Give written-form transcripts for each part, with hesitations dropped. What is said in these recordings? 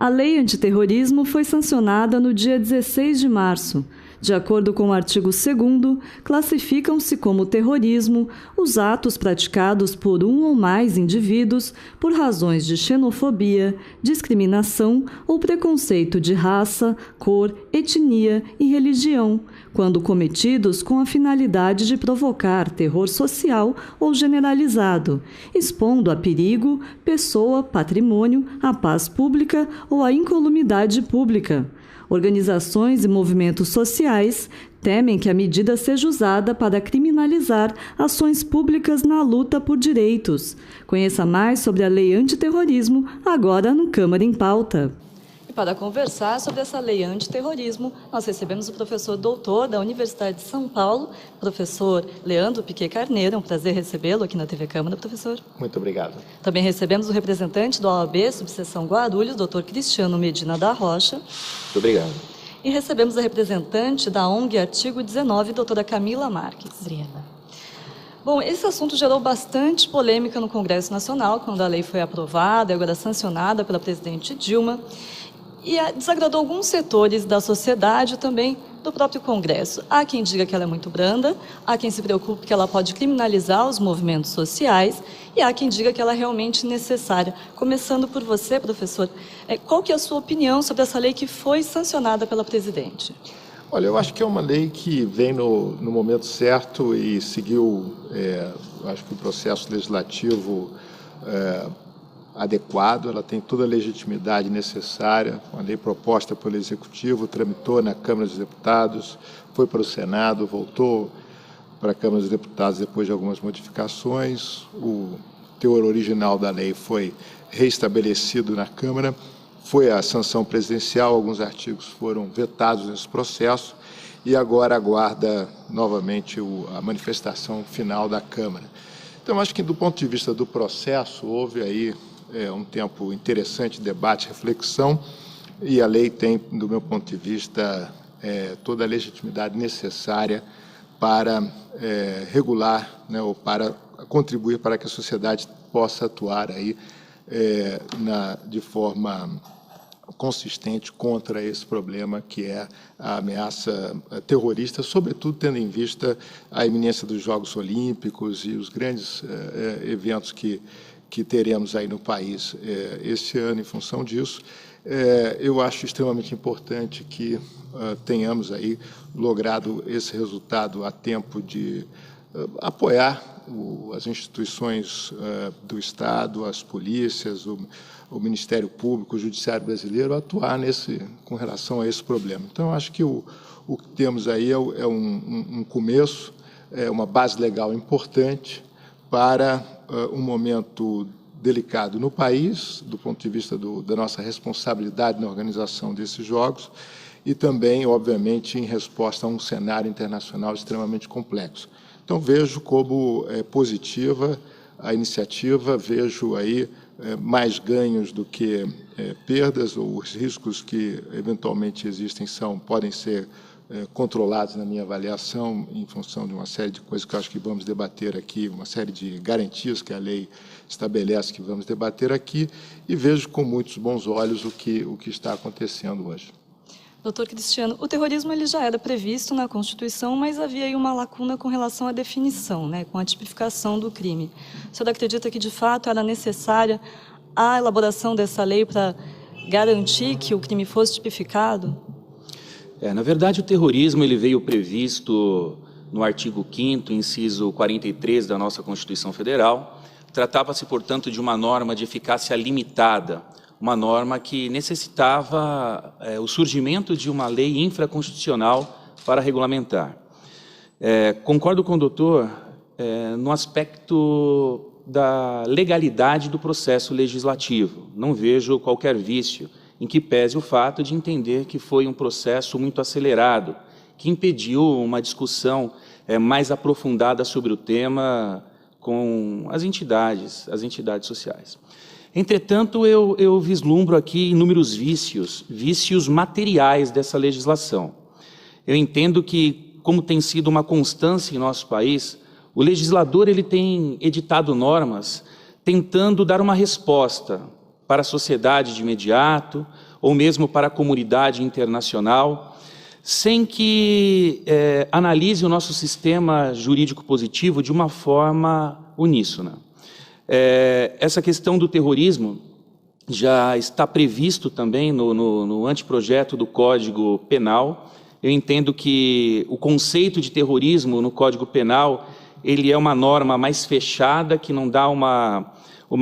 A Lei Antiterrorismo foi sancionada no dia 16 de março. De acordo com o artigo 2º, classificam-se como terrorismo os atos praticados por um ou mais indivíduos por razões de xenofobia, discriminação ou preconceito de raça, cor, etnia e religião, quando cometidos com a finalidade de provocar terror social ou generalizado, expondo a perigo pessoa, patrimônio, a paz pública ou a incolumidade pública. Organizações e movimentos sociais temem que a medida seja usada para criminalizar ações públicas na luta por direitos. Conheça mais sobre a Lei Antiterrorismo agora no Câmara em Pauta. E para conversar sobre essa lei antiterrorismo, nós recebemos o professor doutor da Universidade de São Paulo, professor Leandro Piquet Carneiro. É um prazer recebê-lo aqui na TV Câmara, professor. Muito obrigado. Também recebemos o representante do OAB, subseção Guarulhos, doutor Cristiano Medina da Rocha. Muito obrigado. E recebemos a representante da ONG Artigo 19, doutora Camila Marques. Obrigada. Bom, esse assunto gerou bastante polêmica no Congresso Nacional, quando a lei foi aprovada e agora sancionada pela presidente Dilma, e desagradou alguns setores da sociedade e também do próprio Congresso. Há quem diga que ela é muito branda, há quem se preocupe que ela pode criminalizar os movimentos sociais e há quem diga que ela é realmente necessária. Começando por você, professor, qual que é a sua opinião sobre essa lei que foi sancionada pela presidente? Olha, eu acho que é uma lei que vem no momento certo e seguiu, acho que o processo legislativo adequado, ela tem toda a legitimidade necessária, uma lei proposta pelo Executivo, tramitou na Câmara dos Deputados, foi para o Senado, voltou para a Câmara dos Deputados depois de algumas modificações, o teor original da lei foi reestabelecido na Câmara, foi a sanção presidencial, alguns artigos foram vetados nesse processo e agora aguarda novamente a manifestação final da Câmara. Então, acho que do ponto de vista do processo, houve aí um tempo interessante de debate, reflexão, e a lei tem, do meu ponto de vista, toda a legitimidade necessária para regular, né, ou para contribuir para que a sociedade possa atuar aí, de forma consistente contra esse problema que é a ameaça terrorista, sobretudo tendo em vista a iminência dos Jogos Olímpicos e os grandes eventos que teremos aí no país esse ano em função disso. Eu acho extremamente importante que tenhamos aí logrado esse resultado a tempo de apoiar as instituições do Estado, as polícias, o Ministério Público, o Judiciário Brasileiro, a atuar com relação a esse problema. Então, acho que o que temos aí é um começo, uma base legal importante para um momento delicado no país, do ponto de vista da nossa responsabilidade na organização desses Jogos, e também, obviamente, em resposta a um cenário internacional extremamente complexo. Então, vejo como positiva a iniciativa, vejo aí mais ganhos do que perdas, ou os riscos que eventualmente existem podem ser controlados na minha avaliação em função de uma série de coisas que eu acho que vamos debater aqui, uma série de garantias que a lei estabelece que vamos debater aqui, e vejo com muitos bons olhos o que está acontecendo hoje. Doutor Cristiano, o terrorismo ele já era previsto na Constituição, mas havia aí uma lacuna com relação à definição, né, com a tipificação do crime. O senhor acredita que, de fato, era necessária a elaboração dessa lei para garantir que o crime fosse tipificado? Na verdade, o terrorismo ele veio previsto no artigo 5º, inciso 43 da nossa Constituição Federal. Tratava-se, portanto, de uma norma de eficácia limitada, uma norma que necessitava o surgimento de uma lei infraconstitucional para regulamentar. Concordo com o doutor no aspecto da legalidade do processo legislativo. Não vejo qualquer vício em que pese o fato de entender que foi um processo muito acelerado, que impediu uma discussão mais aprofundada sobre o tema com as entidades sociais. Entretanto, eu vislumbro aqui inúmeros vícios materiais dessa legislação. Eu entendo que, como tem sido uma constância em nosso país, o legislador ele tem editado normas tentando dar uma resposta para a sociedade de imediato, ou mesmo para a comunidade internacional, sem que analise o nosso sistema jurídico positivo de uma forma uníssona. Essa questão do terrorismo já está previsto também no anteprojeto do Código Penal. Eu entendo que o conceito de terrorismo no Código Penal ele é uma norma mais fechada, que não dá uma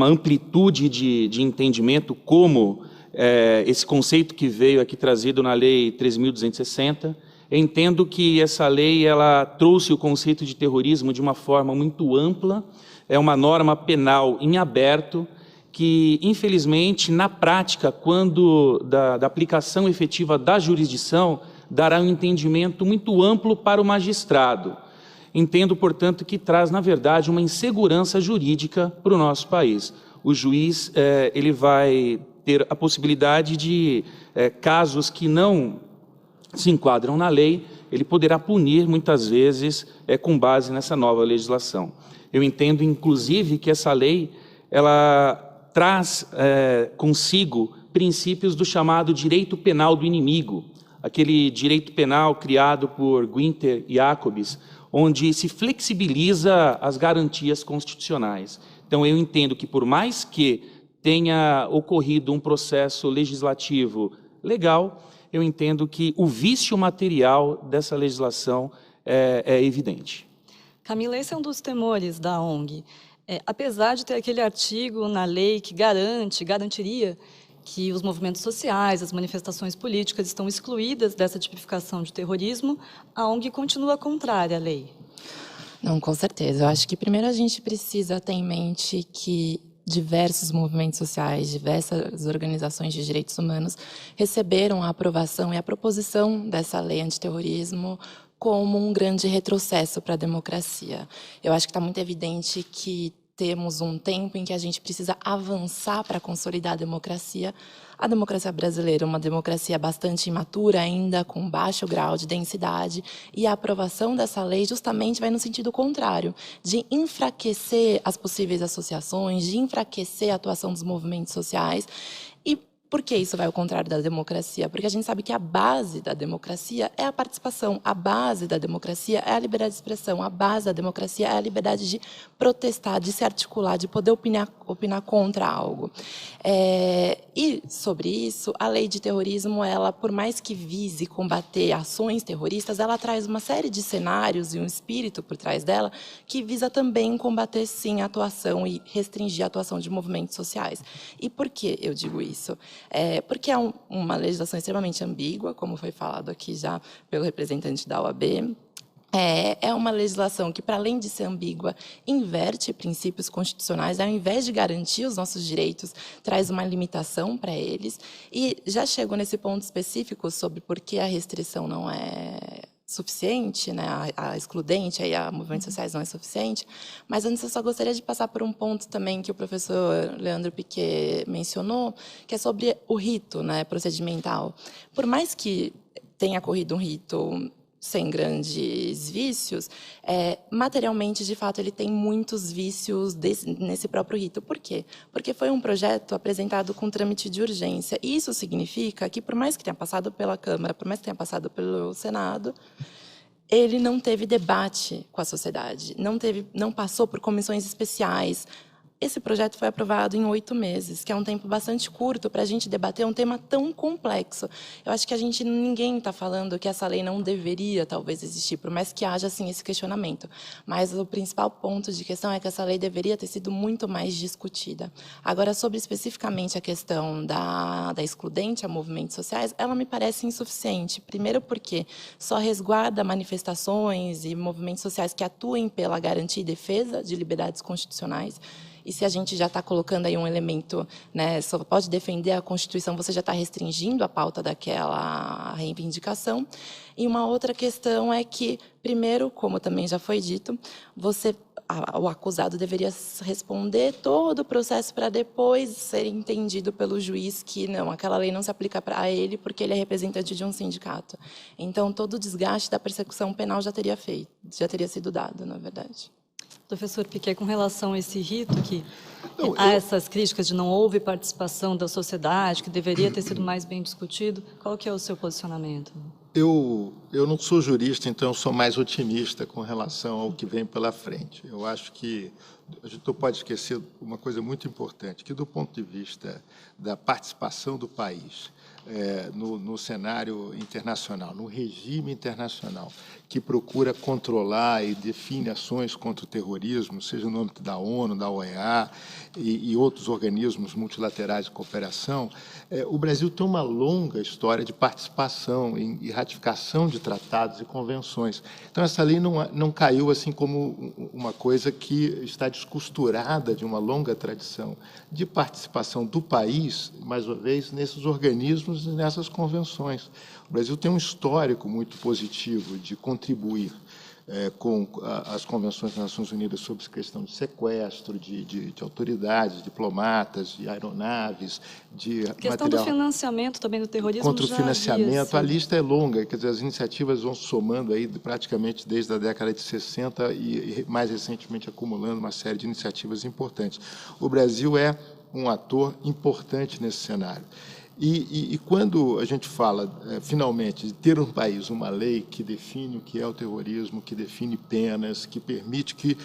amplitude de entendimento, como esse conceito que veio aqui trazido na Lei 3.260. Eu entendo que essa lei ela trouxe o conceito de terrorismo de uma forma muito ampla, é uma norma penal em aberto, que, infelizmente, na prática, quando da aplicação efetiva da jurisdição, dará um entendimento muito amplo para o magistrado. Entendo, portanto, que traz, na verdade, uma insegurança jurídica para o nosso país. O juiz ele vai ter a possibilidade de, casos que não se enquadram na lei, ele poderá punir, muitas vezes, com base nessa nova legislação. Eu entendo, inclusive, que essa lei ela traz consigo princípios do chamado direito penal do inimigo, aquele direito penal criado por Günther Jacobs, onde se flexibiliza as garantias constitucionais. Então, eu entendo que, por mais que tenha ocorrido um processo legislativo legal, eu entendo que o vício material dessa legislação é evidente. Camila, esse é um dos temores da ONG. Apesar de ter aquele artigo na lei que garantiria que os movimentos sociais, as manifestações políticas estão excluídas dessa tipificação de terrorismo, a ONG continua contrária à lei. Não, com certeza. Eu acho que primeiro a gente precisa ter em mente que diversos movimentos sociais, diversas organizações de direitos humanos receberam a aprovação e a proposição dessa lei antiterrorismo como um grande retrocesso para a democracia. Eu acho que está muito evidente que temos um tempo em que a gente precisa avançar para consolidar a democracia. A democracia brasileira é uma democracia bastante imatura ainda, com baixo grau de densidade, e a aprovação dessa lei justamente vai no sentido contrário, de enfraquecer as possíveis associações, de enfraquecer a atuação dos movimentos sociais. E por que isso vai ao contrário da democracia? Porque a gente sabe que a base da democracia é a participação, a base da democracia é a liberdade de expressão, a base da democracia é a liberdade de protestar, de se articular, de poder opinar contra algo. E sobre isso, a lei de terrorismo, ela, por mais que vise combater ações terroristas, ela traz uma série de cenários e um espírito por trás dela que visa também combater, sim, a atuação e restringir a atuação de movimentos sociais. E por que eu digo isso? Porque é uma legislação extremamente ambígua, como foi falado aqui já pelo representante da OAB. É uma legislação que, para além de ser ambígua, inverte princípios constitucionais, ao invés de garantir os nossos direitos, traz uma limitação para eles. E já chegou nesse ponto específico sobre por que a restrição não é suficiente, né? A excludente aí a movimentos sociais não é suficiente, mas antes eu só gostaria de passar por um ponto também que o professor Leandro Piquet mencionou, que é sobre o rito, né, procedimental. Por mais que tenha corrido um rito sem grandes vícios, materialmente, de fato, ele tem muitos vícios nesse próprio rito. Por quê? Porque foi um projeto apresentado com trâmite de urgência. E isso significa que, por mais que tenha passado pela Câmara, por mais que tenha passado pelo Senado, ele não teve debate com a sociedade, não passou por comissões especiais. Esse projeto foi aprovado em 8 meses, que é um tempo bastante curto para a gente debater um tema tão complexo. Eu acho que ninguém está falando que essa lei não deveria, talvez, existir, por mais que haja, assim, esse questionamento. Mas o principal ponto de questão é que essa lei deveria ter sido muito mais discutida. Agora, sobre especificamente a questão da excludente a movimentos sociais, ela me parece insuficiente. Primeiro porque só resguarda manifestações e movimentos sociais que atuem pela garantia e defesa de liberdades constitucionais. E se a gente já está colocando aí um elemento, né, só pode defender a Constituição, você já está restringindo a pauta daquela reivindicação. E uma outra questão é que, primeiro, como também já foi dito, o acusado deveria responder todo o processo para depois ser entendido pelo juiz que não, aquela lei não se aplica para ele porque ele é representante de um sindicato. Então, todo o desgaste da persecução penal já teria sido dado, na verdade. Professor Piquet, com relação a esse rito que há essas críticas de não houve participação da sociedade, que deveria ter sido mais bem discutido, qual que é o seu posicionamento? Eu não sou jurista, então eu sou mais otimista com relação ao que vem pela frente. Eu acho que a gente não pode esquecer uma coisa muito importante, que do ponto de vista da participação do país no cenário internacional, no regime internacional, que procura controlar e define ações contra o terrorismo, seja no âmbito da ONU, da OEA e outros organismos multilaterais de cooperação, o Brasil tem uma longa história de participação e ratificação de tratados e convenções. Então, essa lei não caiu assim como uma coisa que está descosturada de uma longa tradição de participação do país, mais uma vez, nesses organismos e nessas convenções. O Brasil tem um histórico muito positivo de contribuir com as convenções das Nações Unidas sobre questão de sequestro, de autoridades, diplomatas, de aeronaves, de a questão do financiamento também do terrorismo. Contra o financiamento, a lista é longa, quer dizer, as iniciativas vão se somando aí praticamente desde a década de 60 e mais recentemente acumulando uma série de iniciativas importantes. O Brasil é um ator importante nesse cenário. E quando a gente fala, finalmente, de ter um país, uma lei que define o que é o terrorismo, que define penas, que permite que,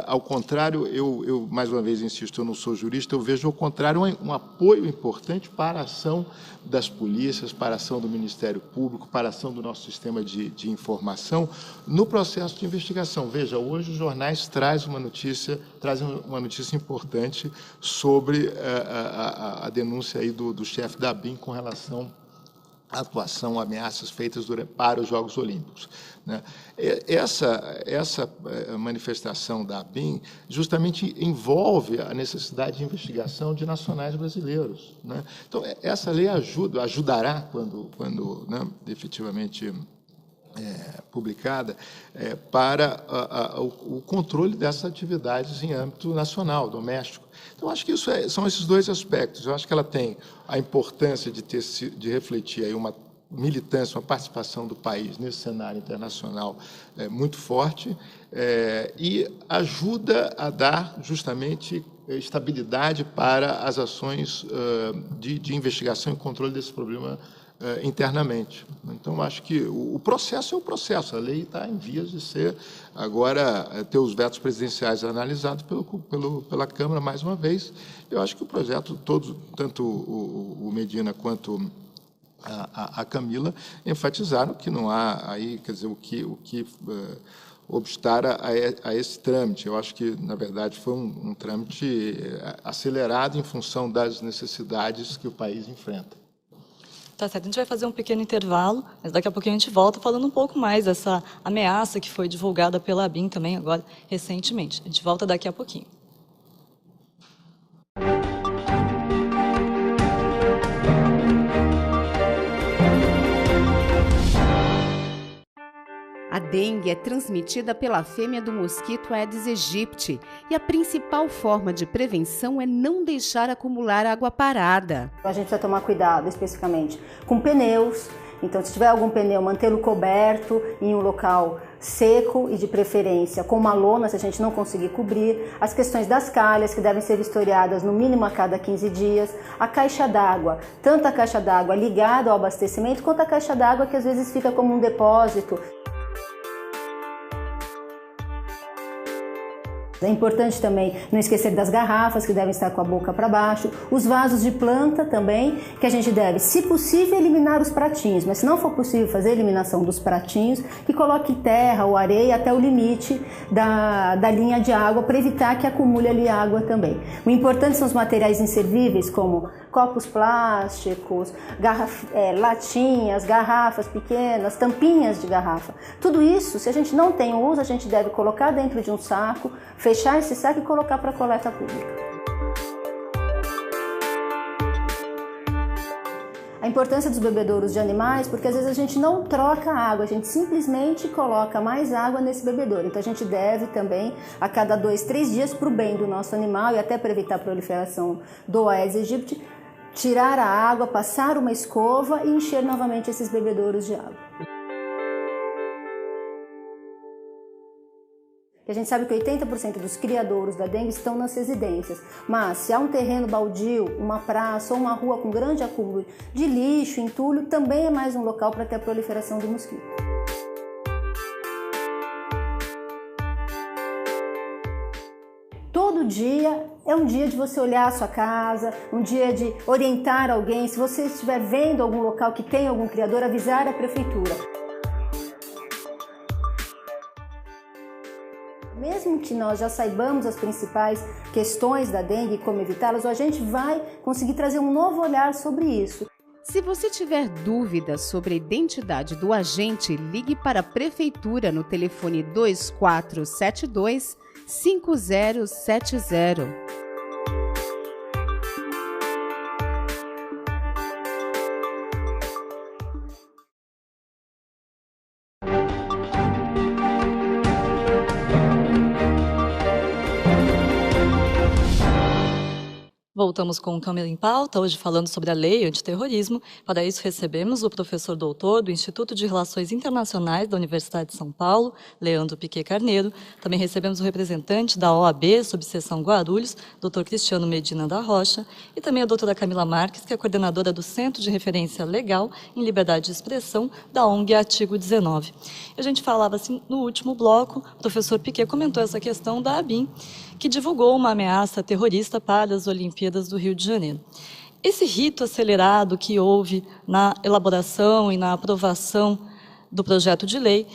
ao contrário, eu mais uma vez insisto, eu não sou jurista, eu vejo, ao contrário, um apoio importante para a ação das polícias, para a ação do Ministério Público, para a ação do nosso sistema de informação no processo de investigação. Veja, hoje os jornais trazem uma notícia importante sobre a denúncia aí do chefe da ABIN com relação à atuação, ameaças feitas para os Jogos Olímpicos, né? Essa manifestação da ABIN justamente envolve a necessidade de investigação de nacionais brasileiros, né? Então, essa lei ajudará quando né, efetivamente publicada, para o controle dessas atividades em âmbito nacional, doméstico. Então, acho que são esses dois aspectos. Eu acho que ela tem a importância de refletir aí uma militância, uma participação do país nesse cenário internacional muito forte e ajuda a dar justamente estabilidade para as ações de investigação e controle desse problema internamente. Então, acho que o processo é o processo. A lei está em vias de ser, agora, ter os vetos presidenciais analisados pela Câmara mais uma vez. Eu acho que o projeto, tanto o Medina quanto a Camila, enfatizaram que não há aí, quer dizer, o que obstar a esse trâmite. Eu acho que, na verdade, foi um trâmite acelerado em função das necessidades que o país enfrenta. Tá certo, a gente vai fazer um pequeno intervalo, mas daqui a pouquinho a gente volta falando um pouco mais dessa ameaça que foi divulgada pela ABIN também agora recentemente. A gente volta daqui a pouquinho. A dengue é transmitida pela fêmea do mosquito Aedes aegypti e a principal forma de prevenção é não deixar acumular água parada. A gente precisa tomar cuidado especificamente com pneus. Então, se tiver algum pneu, mantê-lo coberto em um local seco e de preferência com uma lona, se a gente não conseguir cobrir. As questões das calhas, que devem ser vistoriadas no mínimo a cada 15 dias. A caixa d'água, tanto a caixa d'água ligada ao abastecimento, quanto a caixa d'água que às vezes fica como um depósito. É importante também não esquecer das garrafas, que devem estar com a boca para baixo, os vasos de planta também, que a gente deve, se possível, eliminar os pratinhos, mas se não for possível fazer a eliminação dos pratinhos, que coloque terra ou areia até o limite da linha de água, para evitar que acumule ali água também. O importante são os materiais inservíveis, como copos plásticos, latinhas, garrafas pequenas, tampinhas de garrafa. Tudo isso, se a gente não tem uso, a gente deve colocar dentro de um saco, fechar esse saco e colocar para a coleta pública. A importância dos bebedouros de animais, porque às vezes a gente não troca água, a gente simplesmente coloca mais água nesse bebedouro. Então a gente deve também, a cada 2, 3 dias, para o bem do nosso animal e até para evitar a proliferação do Aedes aegypti, tirar a água, passar uma escova e encher novamente esses bebedouros de água. que a gente sabe que 80% dos criadouros da dengue estão nas residências. Mas se há um terreno baldio, uma praça ou uma rua com grande acúmulo de lixo, entulho, também é mais um local para ter a proliferação do mosquito. Todo dia é um dia de você olhar a sua casa, um dia de orientar alguém. Se você estiver vendo algum local que tem algum criador, avisar a prefeitura. Mesmo que nós já saibamos as principais questões da dengue e como evitá-las, a gente vai conseguir trazer um novo olhar sobre isso. Se você tiver dúvidas sobre a identidade do agente, ligue para a Prefeitura no telefone 2472 5070. Voltamos com o Câmara em Pauta, hoje falando sobre a lei antiterrorismo. Para isso recebemos o professor doutor do Instituto de Relações Internacionais da Universidade de São Paulo, Leandro Piquet Carneiro. Também recebemos o representante da OAB, subseção Guarulhos, Dr. Cristiano Medina da Rocha, e também a doutora Camila Marques, que é coordenadora do Centro de Referência Legal em Liberdade de Expressão da ONG Artigo 19. A gente falava assim, no último bloco, o professor Piquet comentou essa questão da ABIN, que divulgou uma ameaça terrorista para as Olimpíadas do Rio de Janeiro. Esse rito acelerado que houve na elaboração e na aprovação do projeto de lei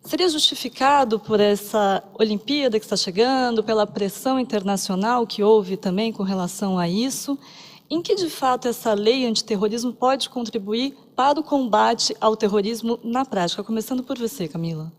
seria justificado por essa Olimpíada que está chegando, pela pressão internacional que houve também com relação a isso? Em que, de fato, essa lei antiterrorismo pode contribuir para o combate ao terrorismo na prática? Começando por você, Camila.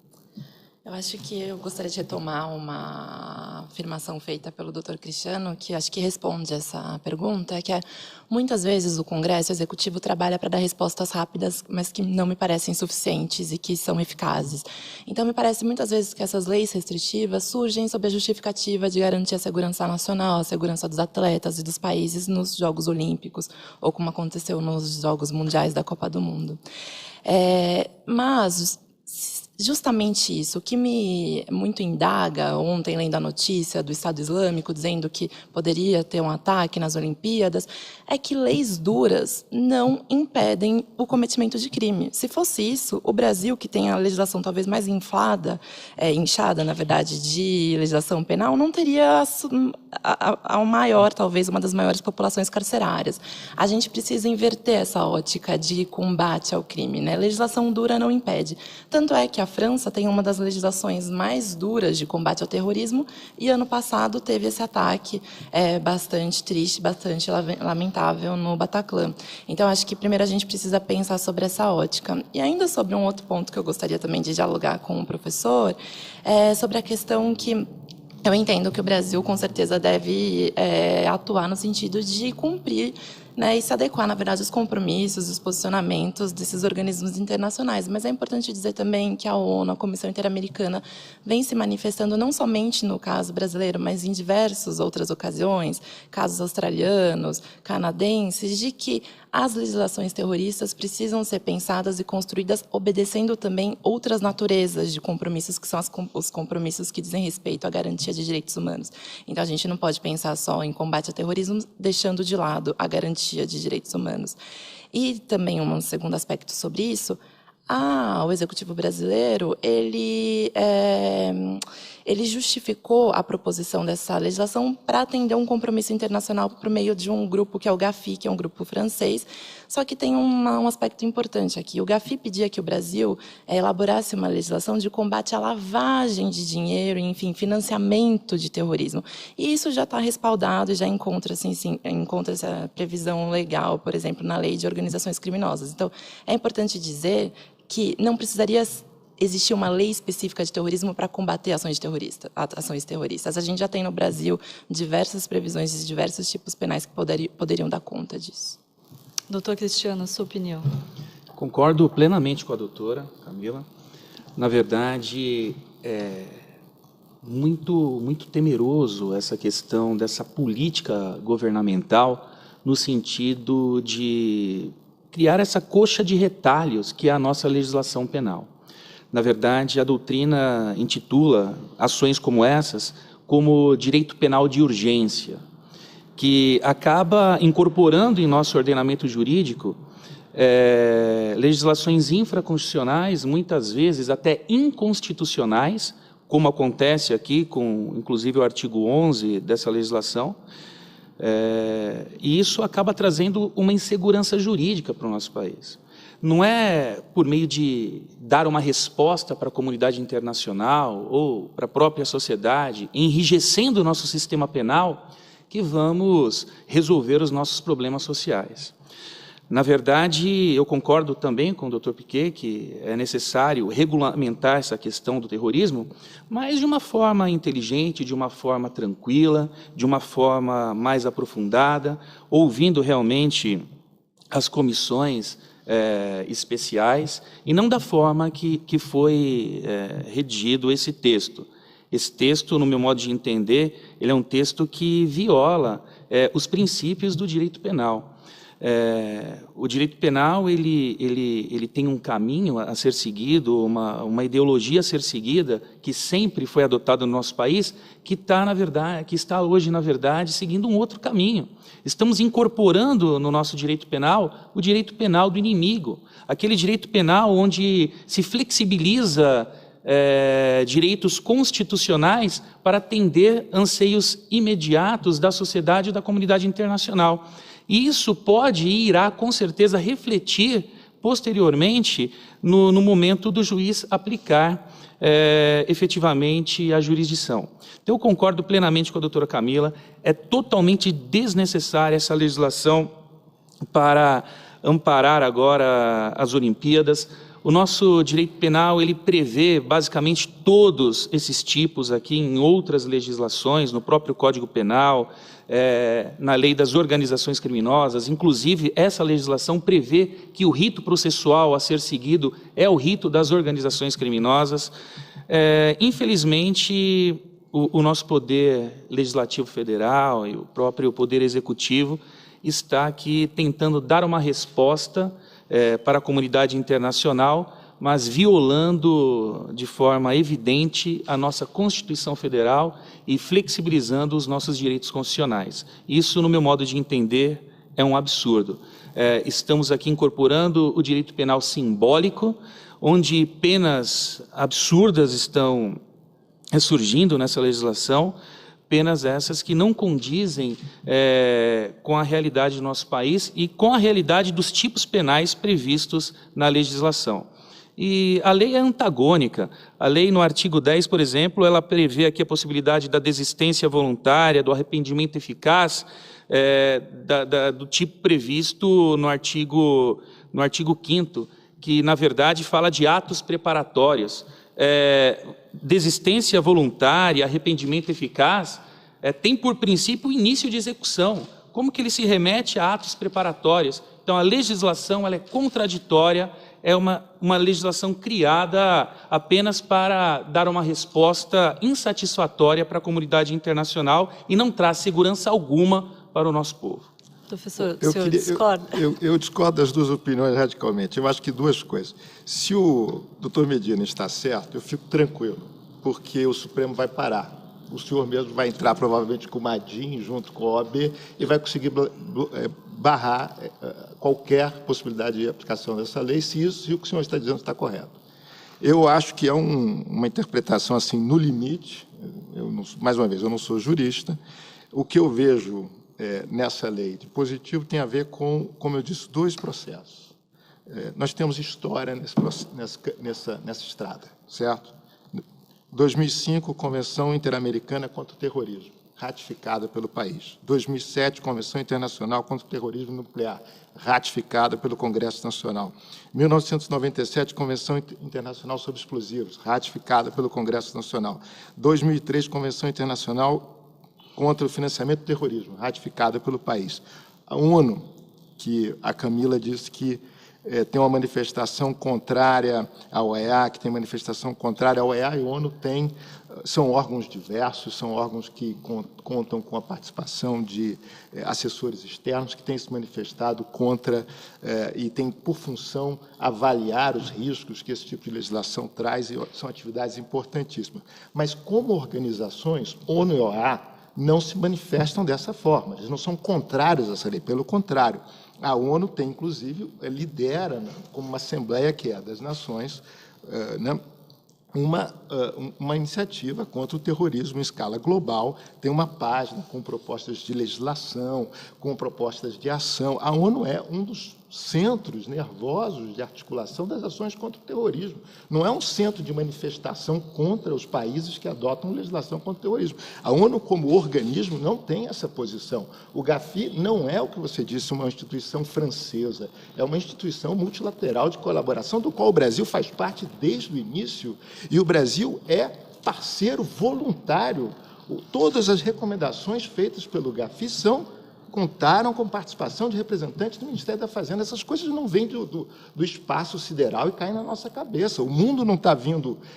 Eu acho que eu gostaria de retomar uma afirmação feita pelo Dr. Cristiano, que acho que responde essa pergunta, que é, muitas vezes o Congresso, o Executivo, trabalha para dar respostas rápidas, mas que não me parecem suficientes e que são eficazes. Então, me parece muitas vezes que essas leis restritivas surgem sob a justificativa de garantir a segurança nacional, a segurança dos atletas e dos países nos Jogos Olímpicos, ou como aconteceu nos Jogos Mundiais da Copa do Mundo. Mas justamente isso, o que me muito indaga, ontem lendo a notícia do Estado Islâmico dizendo que poderia ter um ataque nas Olimpíadas, é que leis duras não impedem o cometimento de crime. Se fosse isso, o Brasil, que tem a legislação talvez mais inchada, na verdade, de legislação penal, não teria a maior, talvez, uma das maiores populações carcerárias. A gente precisa inverter essa ótica de combate ao crime, né? Legislação dura não impede. Tanto é que a França tem uma das legislações mais duras de combate ao terrorismo e ano passado teve esse ataque bastante triste, bastante lamentável no Bataclan. Então, acho que primeiro a gente precisa pensar sobre essa ótica. E ainda sobre um outro ponto que eu gostaria também de dialogar com o professor, sobre a questão que eu entendo que o Brasil, com certeza, deve atuar no sentido de cumprir, né, e se adequar, na verdade, aos compromissos, os posicionamentos desses organismos internacionais. Mas é importante dizer também que a ONU, a Comissão Interamericana, vem se manifestando não somente no caso brasileiro, mas em diversas outras ocasiões, casos australianos, canadenses, de que as legislações terroristas precisam ser pensadas e construídas obedecendo também outras naturezas de compromissos, que são os compromissos que dizem respeito à garantia de direitos humanos. Então, a gente não pode pensar só em combate ao terrorismo, deixando de lado a garantia de direitos humanos. E também um segundo aspecto sobre isso, o Executivo brasileiro, ele justificou a proposição dessa legislação para atender um compromisso internacional por meio de um grupo que é o GAFI, que é um grupo francês, só que tem um aspecto importante aqui. O GAFI pedia que o Brasil elaborasse uma legislação de combate à lavagem de dinheiro, enfim, financiamento de terrorismo. E isso já está respaldado e já encontra essa previsão legal, por exemplo, na lei de organizações criminosas. Então, é importante dizer que não precisaria existir uma lei específica de terrorismo para combater ações terroristas. A gente já tem no Brasil diversas previsões de diversos tipos penais que poderiam dar conta disso. Doutor Cristiano, sua opinião? Concordo plenamente com a doutora Camila. Na verdade, é muito temeroso essa questão dessa política governamental no sentido de criar essa coxa de retalhos que é a nossa legislação penal. Na verdade, a doutrina intitula ações como essas como direito penal de urgência, que acaba incorporando em nosso ordenamento jurídico legislações infraconstitucionais, muitas vezes até inconstitucionais, como acontece aqui com, inclusive, o artigo 11 dessa legislação, e isso acaba trazendo uma insegurança jurídica para o nosso país. Não é por meio de dar uma resposta para a comunidade internacional ou para a própria sociedade, enrijecendo o nosso sistema penal, que vamos resolver os nossos problemas sociais. Na verdade, eu concordo também com o Dr. Piquet que é necessário regulamentar essa questão do terrorismo, mas de uma forma inteligente, de uma forma tranquila, de uma forma mais aprofundada, ouvindo realmente as comissões especiais, e não da forma que foi redigido esse texto. Esse texto, no meu modo de entender, ele é um texto que viola os princípios do direito penal. O direito penal ele tem um caminho a ser seguido, uma ideologia a ser seguida, que sempre foi adotada no nosso país, que está hoje, na verdade, seguindo um outro caminho. Estamos incorporando no nosso direito penal o direito penal do inimigo, aquele direito penal onde se flexibiliza direitos constitucionais para atender anseios imediatos da sociedade e da comunidade internacional. E isso pode e irá, com certeza, refletir posteriormente no momento do juiz aplicar efetivamente a jurisdição. Então, eu concordo plenamente com a doutora Camila, é totalmente desnecessária essa legislação para amparar agora as Olimpíadas. O nosso direito penal, ele prevê basicamente todos esses tipos aqui em outras legislações, no próprio Código Penal, na lei das organizações criminosas. Inclusive, essa legislação prevê que o rito processual a ser seguido é o rito das organizações criminosas. Infelizmente, o nosso poder legislativo federal e o próprio poder executivo está aqui tentando dar uma resposta para a comunidade internacional, mas violando de forma evidente a nossa Constituição Federal e flexibilizando os nossos direitos constitucionais. Isso, no meu modo de entender, é um absurdo. Estamos aqui incorporando o direito penal simbólico, onde penas absurdas estão surgindo nessa legislação, penas essas que não condizem com a realidade do nosso país e com a realidade dos tipos penais previstos na legislação. E a lei é antagônica. A lei, no artigo 10, por exemplo, ela prevê aqui a possibilidade da desistência voluntária, do arrependimento eficaz, do tipo previsto no artigo 5º, que, na verdade, fala de atos preparatórios. Desistência voluntária, arrependimento eficaz, tem por princípio o início de execução. Como que ele se remete a atos preparatórios? Então, a legislação ela é contraditória, é uma legislação criada apenas para dar uma resposta insatisfatória para a comunidade internacional e não traz segurança alguma para o nosso povo. Professor, o senhor discorda? Eu discordo das duas opiniões radicalmente. Eu acho que duas coisas. Se o doutor Medina está certo, eu fico tranquilo, porque o Supremo vai parar. O senhor mesmo vai entrar provavelmente com o Madin, junto com a OAB, e vai conseguir barrar qualquer possibilidade de aplicação dessa lei, se o que o senhor está dizendo está correto. Eu acho que é uma interpretação assim no limite. Mais uma vez, eu não sou jurista. O que eu vejo nessa lei de positivo tem a ver com, como eu disse, dois processos. Nós temos história nessa estrada, certo? 2005, Convenção Interamericana contra o Terrorismo, ratificada pelo país. 2007, Convenção Internacional contra o Terrorismo Nuclear, ratificada pelo Congresso Nacional. 1997, Convenção Internacional sobre Explosivos, ratificada pelo Congresso Nacional. 2003, Convenção Internacional contra o Financiamento do Terrorismo, ratificada pelo país. A ONU, que a Camila disse que tem uma manifestação contrária à OEA, que tem manifestação contrária à OEA, e a ONU são órgãos diversos, são órgãos que contam com a participação de assessores externos que têm se manifestado contra e têm por função avaliar os riscos que esse tipo de legislação traz, e são atividades importantíssimas. Mas, como organizações, ONU e OEA não se manifestam dessa forma, eles não são contrários a essa lei, pelo contrário. A ONU tem, inclusive, lidera, como uma Assembleia que é das Nações, uma iniciativa contra o terrorismo em escala global, tem uma página com propostas de legislação, com propostas de ação. A ONU é um dos centros nervosos de articulação das ações contra o terrorismo. Não é um centro de manifestação contra os países que adotam legislação contra o terrorismo. A ONU, como organismo, não tem essa posição. O GAFI não é o que você disse, uma instituição francesa, é uma instituição multilateral de colaboração, do qual o Brasil faz parte desde o início, e o Brasil é parceiro voluntário. Todas as recomendações feitas pelo GAFI contaram com participação de representantes do Ministério da Fazenda. Essas coisas não vêm do espaço sideral e caem na nossa cabeça. O mundo não está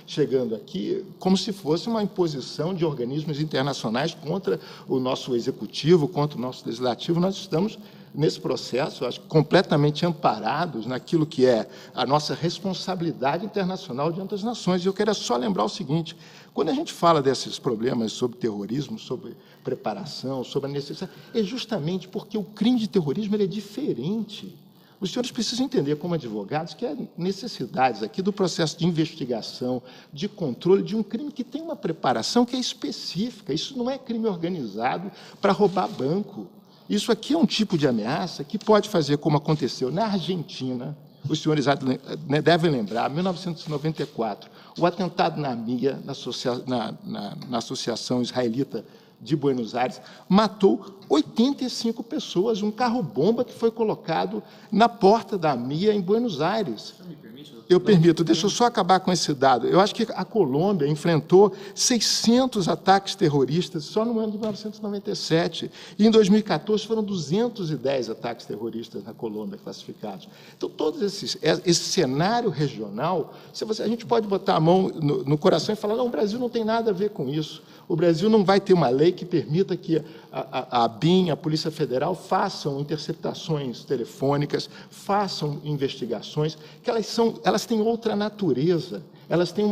chegando aqui como se fosse uma imposição de organismos internacionais contra o nosso executivo, contra o nosso legislativo. Nós estamos nesse processo, acho, completamente amparados naquilo que é a nossa responsabilidade internacional diante das nações. E eu quero só lembrar o seguinte: quando a gente fala desses problemas sobre terrorismo, sobre preparação, sobre a necessidade, é justamente porque o crime de terrorismo ele é diferente. Os senhores precisam entender, como advogados, que há necessidades aqui do processo de investigação, de controle de um crime que tem uma preparação que é específica. Isso não é crime organizado para roubar banco. Isso aqui é um tipo de ameaça que pode fazer como aconteceu na Argentina. Os senhores devem lembrar, em 1994, o atentado na MIA, na Associação Israelita de Buenos Aires, matou 85 pessoas, um carro-bomba que foi colocado na porta da MIA em Buenos Aires. Eu permito, deixa eu só acabar com esse dado. Eu acho que a Colômbia enfrentou 600 ataques terroristas só no ano de 1997. E, em 2014, foram 210 ataques terroristas na Colômbia classificados. Então, todo esse cenário regional, a gente pode botar a mão no coração e falar, não, o Brasil não tem nada a ver com isso. O Brasil não vai ter uma lei que permita que a ABIN, a Polícia Federal, façam interceptações telefônicas, façam investigações, que elas têm outra natureza, elas têm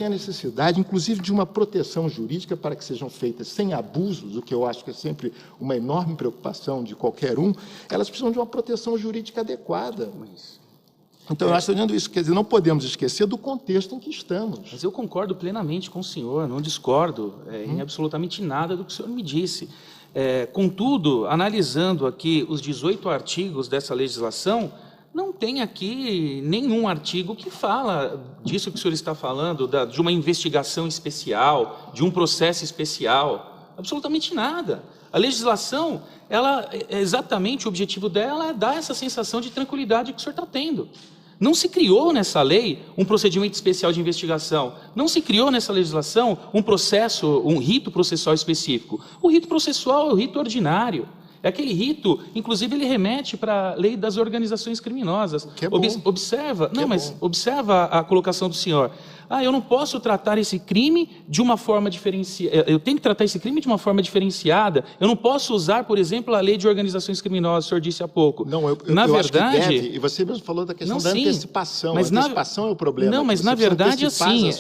a necessidade, inclusive, de uma proteção jurídica para que sejam feitas sem abusos, o que eu acho que é sempre uma enorme preocupação de qualquer um. Elas precisam de uma proteção jurídica adequada. Então, eu acho que isso, quer dizer, não podemos esquecer do contexto em que estamos. Mas eu concordo plenamente com o senhor, não discordo em absolutamente nada do que o senhor me disse. Contudo, analisando aqui os 18 artigos dessa legislação, não tem aqui nenhum artigo que fala disso que o senhor está falando, de uma investigação especial, de um processo especial, absolutamente nada. A legislação, exatamente o objetivo dela é dar essa sensação de tranquilidade que o senhor está tendo. Não se criou nessa lei um procedimento especial de investigação, não se criou nessa legislação um rito processual específico. O rito processual é o rito ordinário. É aquele rito, inclusive ele remete para a lei das organizações criminosas. Que é bom. Observa a colocação do senhor. Eu não posso tratar esse crime de uma forma diferenciada. Eu tenho que tratar esse crime de uma forma diferenciada. Eu não posso usar, por exemplo, a lei de organizações criminosas, o senhor disse há pouco. Não, eu acho que deve, e você mesmo falou da questão da antecipação. A antecipação é o problema. Não, mas na verdade, assim,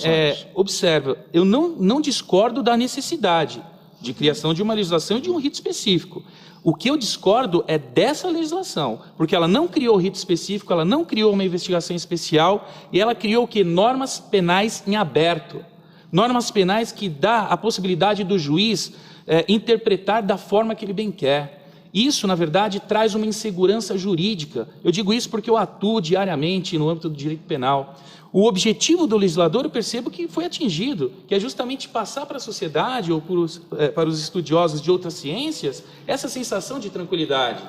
observa, eu não discordo da necessidade de criação de uma legislação e de um rito específico. O que eu discordo é dessa legislação, porque ela não criou rito específico, ela não criou uma investigação especial, e ela criou o quê? Normas penais em aberto. Normas penais que dá a possibilidade do juiz interpretar da forma que ele bem quer. Isso, na verdade, traz uma insegurança jurídica. Eu digo isso porque eu atuo diariamente no âmbito do direito penal. O objetivo do legislador, eu percebo que foi atingido, que é justamente passar para a sociedade ou para os estudiosos de outras ciências essa sensação de tranquilidade.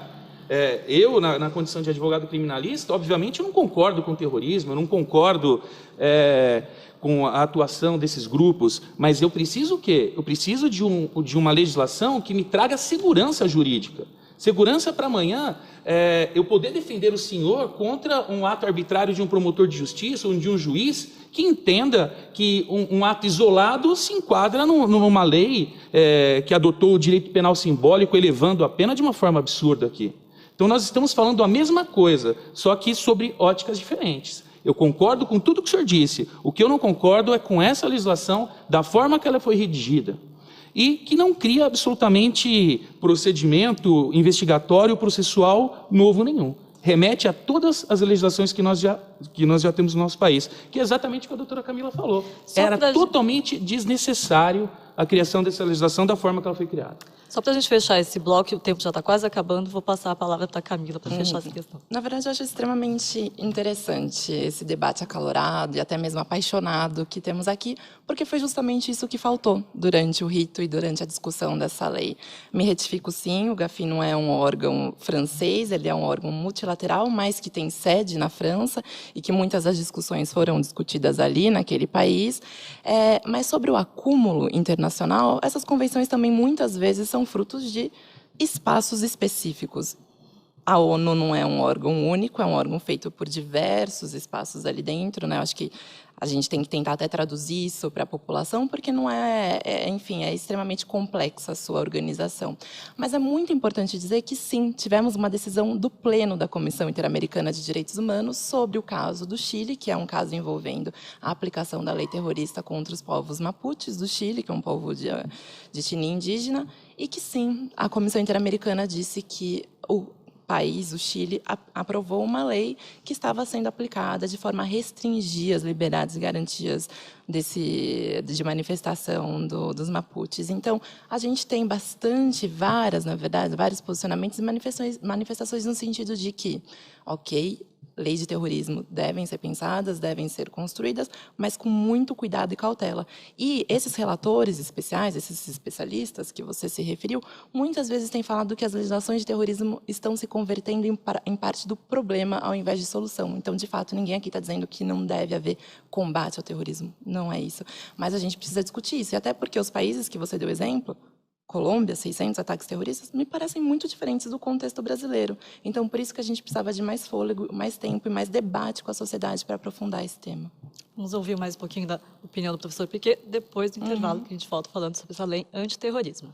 Eu, na condição de advogado criminalista, obviamente eu não concordo com o terrorismo, eu não concordo com a atuação desses grupos, mas eu preciso o quê? Eu preciso de uma legislação que me traga segurança jurídica. Segurança para amanhã, eu poder defender o senhor contra um ato arbitrário de um promotor de justiça ou de um juiz que entenda que um ato isolado se enquadra numa lei que adotou o direito penal simbólico, elevando a pena de uma forma absurda aqui. Então, nós estamos falando a mesma coisa, só que sobre óticas diferentes. Eu concordo com tudo que o senhor disse. O que eu não concordo é com essa legislação, da forma que ela foi redigida. E que não cria absolutamente procedimento investigatório, processual novo nenhum. Remete a todas as legislações que nós já temos no nosso país, que é exatamente o que a doutora Camila falou. Era totalmente desnecessário a criação dessa legislação da forma que ela foi criada. Só para a gente fechar esse bloco, o tempo já está quase acabando, vou passar a palavra para a Camila para fechar essa questão. Na verdade, eu acho extremamente interessante esse debate acalorado e até mesmo apaixonado que temos aqui, porque foi justamente isso que faltou durante o rito e durante a discussão dessa lei. Me retifico sim, o GAFI não é um órgão francês, ele é um órgão multilateral, mas que tem sede na França e que muitas das discussões foram discutidas ali, naquele país. Mas sobre o acúmulo internacional, essas convenções também muitas vezes são frutos de espaços específicos. A ONU não é um órgão único, é um órgão feito por diversos espaços ali dentro, né? Eu acho que a gente tem que tentar até traduzir isso para a população, porque não enfim, é extremamente complexa a sua organização. Mas é muito importante dizer que, sim, tivemos uma decisão do Pleno da Comissão Interamericana de Direitos Humanos sobre o caso do Chile, que é um caso envolvendo a aplicação da lei terrorista contra os povos mapuches do Chile, que é um povo de etnia indígena, e que, sim, a Comissão Interamericana disse que o país, o Chile, aprovou uma lei que estava sendo aplicada de forma a restringir as liberdades e garantias de manifestação dos mapuches. Então, a gente tem na verdade, vários posicionamentos e manifestações no sentido de que, ok, leis de terrorismo devem ser pensadas, devem ser construídas, mas com muito cuidado e cautela. E esses relatores especiais, esses especialistas que você se referiu, muitas vezes têm falado que as legislações de terrorismo estão se convertendo em parte do problema ao invés de solução. Então, de fato, ninguém aqui está dizendo que não deve haver combate ao terrorismo. Não é isso. Mas a gente precisa discutir isso. E até porque os países que você deu exemplo, Colômbia, 600 ataques terroristas, me parecem muito diferentes do contexto brasileiro. Então, por isso que a gente precisava de mais fôlego, mais tempo e mais debate com a sociedade para aprofundar esse tema. Vamos ouvir mais um pouquinho da opinião do professor Piquet, depois do intervalo que a gente volta falando sobre essa lei antiterrorismo.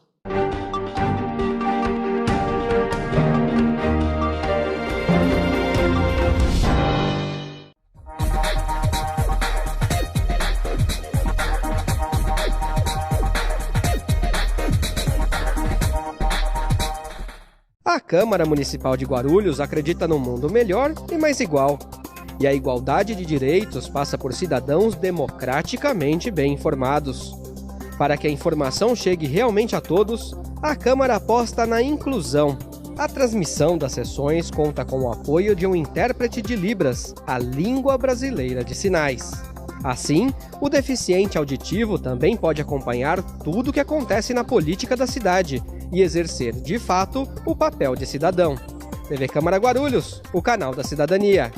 A Câmara Municipal de Guarulhos acredita num mundo melhor e mais igual. E a igualdade de direitos passa por cidadãos democraticamente bem informados. Para que a informação chegue realmente a todos, a Câmara aposta na inclusão. A transmissão das sessões conta com o apoio de um intérprete de Libras, a língua brasileira de sinais. Assim, o deficiente auditivo também pode acompanhar tudo o que acontece na política da cidade e exercer, de fato, o papel de cidadão. TV Câmara Guarulhos, o canal da cidadania.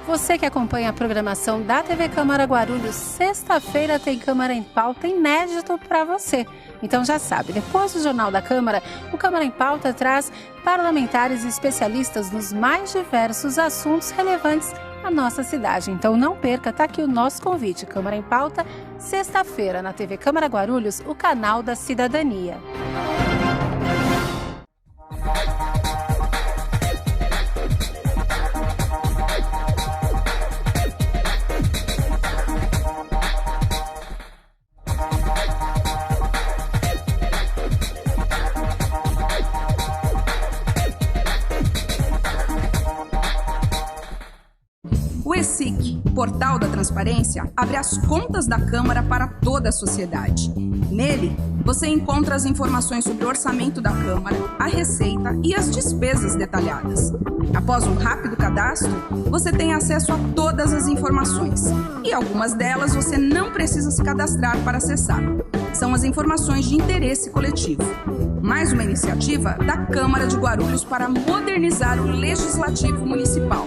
Você que acompanha a programação da TV Câmara Guarulhos, sexta-feira tem Câmara em Pauta inédito para você. Então já sabe, depois do Jornal da Câmara, o Câmara em Pauta traz parlamentares e especialistas nos mais diversos assuntos relevantes à nossa cidade. Então não perca, tá aqui o nosso convite. Câmara em Pauta, sexta-feira na TV Câmara Guarulhos, o canal da cidadania. O ESIC, Portal da Transparência, abre as contas da Câmara para toda a sociedade. Nele, você encontra as informações sobre o orçamento da Câmara, a receita e as despesas detalhadas. Após um rápido cadastro, você tem acesso a todas as informações. E algumas delas você não precisa se cadastrar para acessar. são as informações de interesse coletivo. Mais uma iniciativa da Câmara de Guarulhos para modernizar o Legislativo Municipal.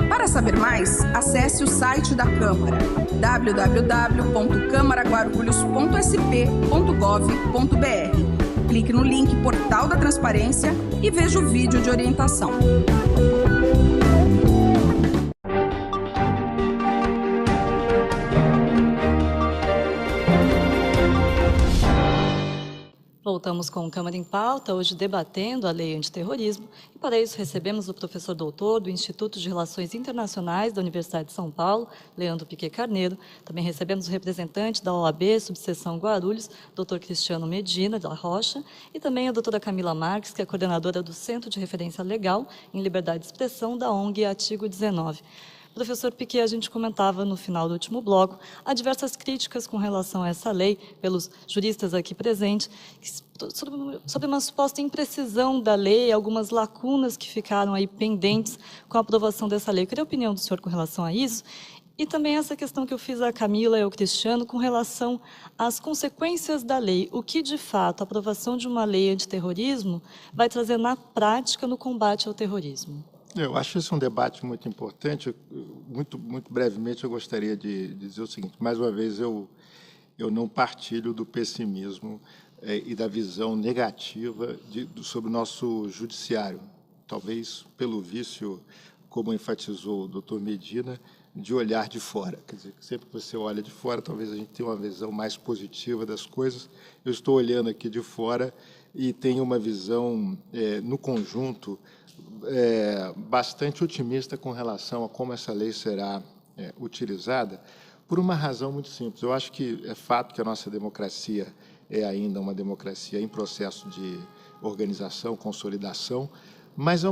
Para saber mais, acesse o site da Câmara, www.câmaraguarulhos.sp.gov.br. Clique no link Portal da Transparência e veja o vídeo de orientação. Voltamos com o Câmara em Pauta, hoje debatendo a Lei Antiterrorismo, e para isso recebemos o professor doutor do Instituto de Relações Internacionais da Universidade de São Paulo, Leandro Piquet Carneiro. Também recebemos o representante da OAB, subseção Guarulhos, doutor Cristiano Medina da Rocha, e também a doutora Camila Marques, que é coordenadora do Centro de Referência Legal em Liberdade de Expressão da ONG Artigo 19. Professor Piquet, a gente comentava no final do último bloco, há diversas críticas com relação a essa lei, pelos juristas aqui presentes, sobre uma suposta imprecisão da lei, algumas lacunas que ficaram aí pendentes com a aprovação dessa lei. Eu queria a opinião do senhor com relação a isso. E também essa questão que eu fiz à Camila e ao Cristiano com relação às consequências da lei. O que, de fato, a aprovação de uma lei antiterrorismo vai trazer na prática no combate ao terrorismo? Eu acho esse um debate muito importante. Muito brevemente, eu gostaria de dizer o seguinte. Mais uma vez, eu não partilho do pessimismo e da visão negativa sobre o nosso judiciário. Talvez pelo vício, como enfatizou o doutor Medina, de olhar de fora. Quer dizer, sempre que você olha de fora, talvez a gente tenha uma visão mais positiva das coisas. Eu estou olhando aqui de fora e tenho uma visão, no conjunto, bastante otimista com relação a como essa lei será utilizada, por uma razão muito simples. Eu acho que é fato que a nossa democracia é ainda uma democracia em processo de organização, consolidação, mas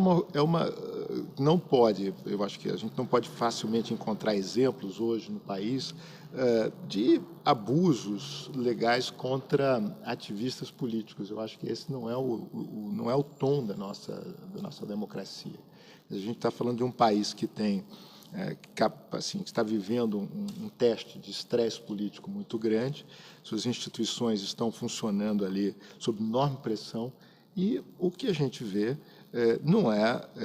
não pode, eu acho que a gente não pode facilmente encontrar exemplos hoje no país de abusos legais contra ativistas políticos. Eu acho que esse não é o tom da nossa democracia. A gente está falando de um país que tem que está vivendo um teste de estresse político muito grande, suas instituições estão funcionando ali sob enorme pressão, e o que a gente vê não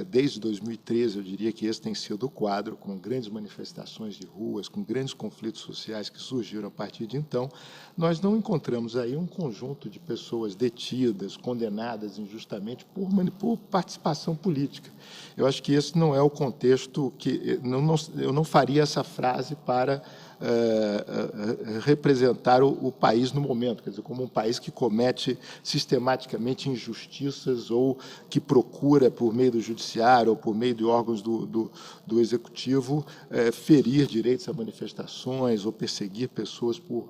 desde 2013, eu diria que esse tem sido o quadro, com grandes manifestações de ruas, com grandes conflitos sociais que surgiram a partir de então. Nós não encontramos aí um conjunto de pessoas detidas, condenadas injustamente por participação política. Eu acho que esse não é o contexto que... eu não faria essa frase para representar o país no momento, quer dizer, como um país que comete sistematicamente injustiças ou que procura, por meio do judiciário ou por meio de órgãos do executivo, ferir direitos a manifestações ou perseguir pessoas por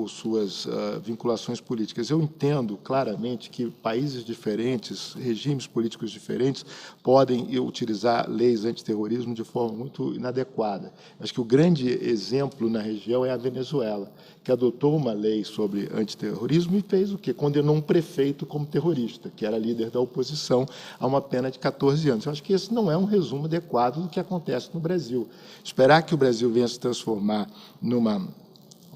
suas vinculações políticas. Eu entendo claramente que países diferentes, regimes políticos diferentes, podem utilizar leis antiterrorismo de forma muito inadequada. Acho que o grande exemplo na região é a Venezuela, que adotou uma lei sobre antiterrorismo e fez o quê? Condenou um prefeito como terrorista, que era líder da oposição, a uma pena de 14 anos. Eu acho que esse não é um resumo adequado do que acontece no Brasil. Esperar que o Brasil venha se transformar numa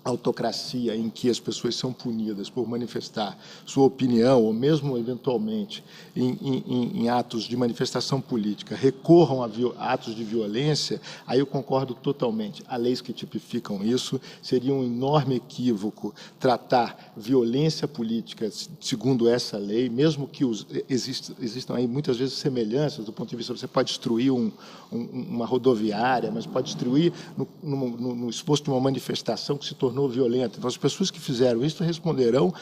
autocracia em que as pessoas são punidas por manifestar sua opinião, ou mesmo, eventualmente, em atos de manifestação política, recorram a atos de violência, aí eu concordo totalmente. Há leis que tipificam isso, seria um enorme equívoco tratar violência política segundo essa lei, mesmo que existam aí muitas vezes semelhanças do ponto de vista, você pode destruir uma rodoviária, mas pode destruir no esforço de uma manifestação que se tornou violenta. Então, as pessoas que fizeram isso responderão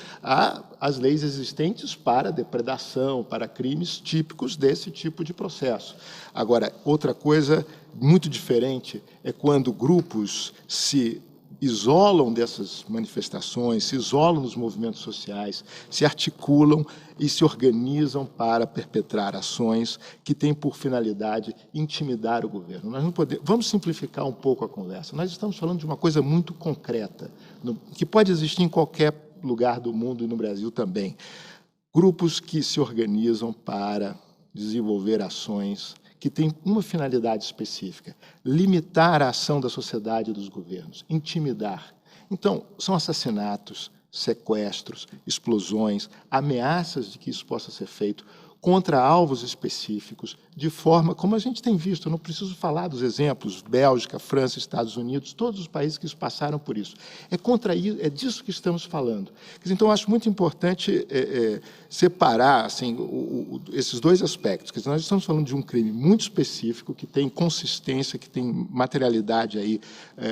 às leis existentes para depredação, para crimes típicos desse tipo de processo. Agora, outra coisa muito diferente é quando grupos se isolam dessas manifestações, se isolam dos movimentos sociais, se articulam e se organizam para perpetrar ações que têm por finalidade intimidar o governo. Nós não podemos... Vamos simplificar um pouco a conversa. Nós estamos falando de uma coisa muito concreta, que pode existir em qualquer lugar do mundo e no Brasil também. Grupos que se organizam para desenvolver ações que têm uma finalidade específica: limitar a ação da sociedade e dos governos, intimidar. Então, são assassinatos, sequestros, explosões, ameaças de que isso possa ser feito contra alvos específicos, de forma, como a gente tem visto, eu não preciso falar dos exemplos, Bélgica, França, Estados Unidos, todos os países que passaram por isso. É disso que estamos falando. Então, eu acho muito importante separar assim, esses dois aspectos. Quer dizer, nós estamos falando de um crime muito específico, que tem consistência, que tem materialidade aí,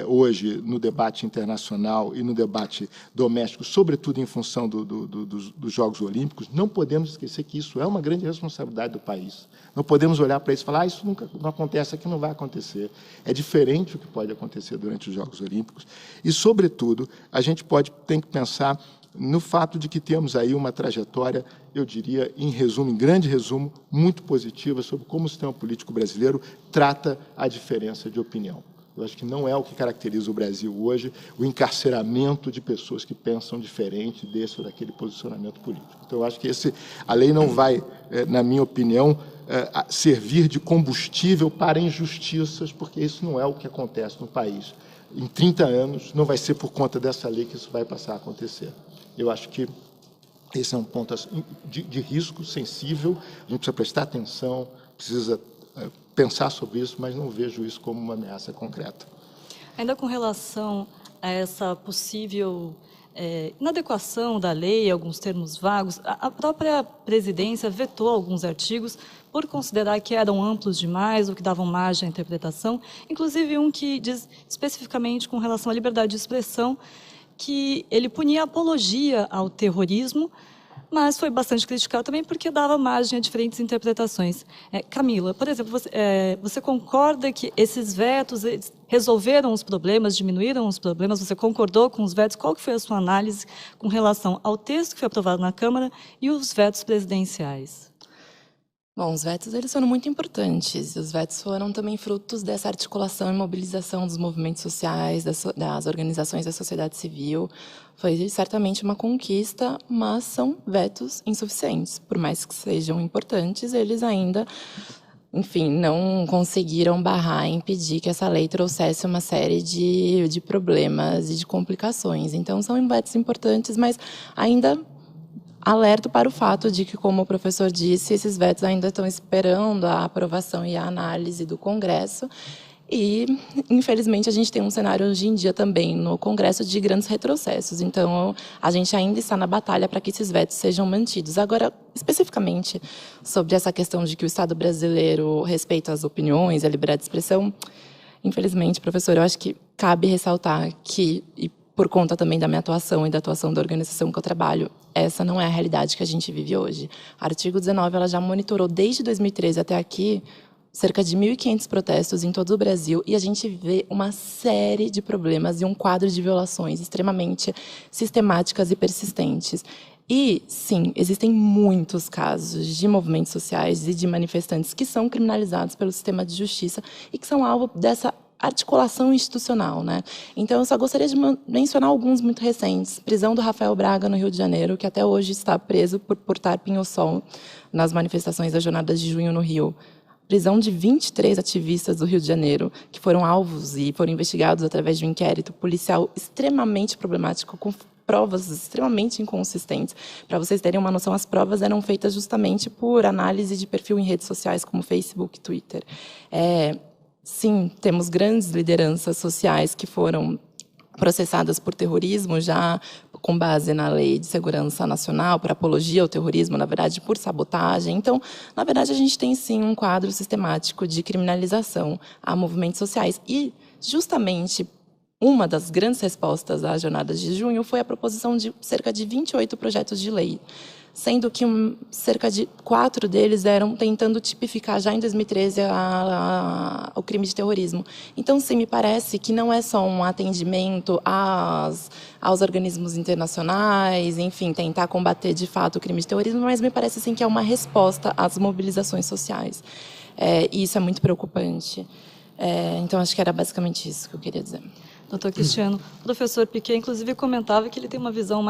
hoje no debate internacional e no debate doméstico, sobretudo em função dos Jogos Olímpicos. Não podemos esquecer que isso é uma grande responsabilidade do país. Não podemos olhar para isso e falar, isso nunca não acontece, aqui não vai acontecer. É diferente o que pode acontecer durante os Jogos Olímpicos. E, sobretudo, a gente tem que pensar no fato de que temos aí uma trajetória, eu diria, em grande resumo, muito positiva sobre como o sistema político brasileiro trata a diferença de opinião. Eu acho que não é o que caracteriza o Brasil hoje, o encarceramento de pessoas que pensam diferente desse ou daquele posicionamento político. Então, eu acho que a lei não vai, na minha opinião, servir de combustível para injustiças, porque isso não é o que acontece no país. Em 30 anos, não vai ser por conta dessa lei que isso vai passar a acontecer. Eu acho que esse é um ponto de risco sensível, a gente precisa prestar atenção, precisa pensar sobre isso, mas não vejo isso como uma ameaça concreta. Ainda com relação a essa possível inadequação da lei, alguns termos vagos, a própria presidência vetou alguns artigos por considerar que eram amplos demais ou que davam margem à interpretação, inclusive um que diz especificamente com relação à liberdade de expressão, que ele punia a apologia ao terrorismo, mas foi bastante criticado também porque dava margem a diferentes interpretações. Camila, por exemplo, você concorda que esses vetos resolveram os problemas, diminuíram os problemas? Você concordou com os vetos? Qual que foi a sua análise com relação ao texto que foi aprovado na Câmara e os vetos presidenciais? Bom, os vetos eles foram muito importantes. Os vetos foram também frutos dessa articulação e mobilização dos movimentos sociais, das organizações da sociedade civil. Foi certamente uma conquista, mas são vetos insuficientes. Por mais que sejam importantes, eles ainda, enfim, não conseguiram barrar e impedir que essa lei trouxesse uma série de problemas e de complicações. Então, são vetos importantes, mas ainda alerto para o fato de que, como o professor disse, esses vetos ainda estão esperando a aprovação e a análise do Congresso. E, infelizmente, a gente tem um cenário hoje em dia também no Congresso de grandes retrocessos. Então, a gente ainda está na batalha para que esses vetos sejam mantidos. Agora, especificamente sobre essa questão de que o Estado brasileiro respeita as opiniões, a liberdade de expressão, infelizmente, professor, eu acho que cabe ressaltar que, por conta também da minha atuação e da atuação da organização que eu trabalho, essa não é a realidade que a gente vive hoje. A Artigo 19 ela já monitorou desde 2013 até aqui cerca de 1.500 protestos em todo o Brasil e a gente vê uma série de problemas e um quadro de violações extremamente sistemáticas e persistentes. E, sim, existem muitos casos de movimentos sociais e de manifestantes que são criminalizados pelo sistema de justiça e que são alvo dessa articulação institucional, né? Então, eu só gostaria de mencionar alguns muito recentes. Prisão do Rafael Braga, no Rio de Janeiro, que até hoje está preso por portar pinho-sol nas manifestações das Jornadas de Junho no Rio. Prisão de 23 ativistas do Rio de Janeiro, que foram alvos e foram investigados através de um inquérito policial extremamente problemático, com provas extremamente inconsistentes. Para vocês terem uma noção, as provas eram feitas justamente por análise de perfil em redes sociais, como Facebook, Twitter. Sim, temos grandes lideranças sociais que foram processadas por terrorismo, já com base na Lei de Segurança Nacional, por apologia ao terrorismo, na verdade, por sabotagem. Então, na verdade, a gente tem, sim, um quadro sistemático de criminalização a movimentos sociais. E, justamente, uma das grandes respostas às Jornadas de Junho foi a proposição de cerca de 28 projetos de lei, sendo que cerca de 4 deles eram tentando tipificar já em 2013 o crime de terrorismo. Então, sim, me parece que não é só um atendimento aos organismos internacionais, enfim, tentar combater de fato o crime de terrorismo, mas me parece sim que é uma resposta às mobilizações sociais. E isso é muito preocupante. Então, acho que era basicamente isso que eu queria dizer. Doutor Cristiano, o professor Piquet, inclusive, comentava que ele tem uma visão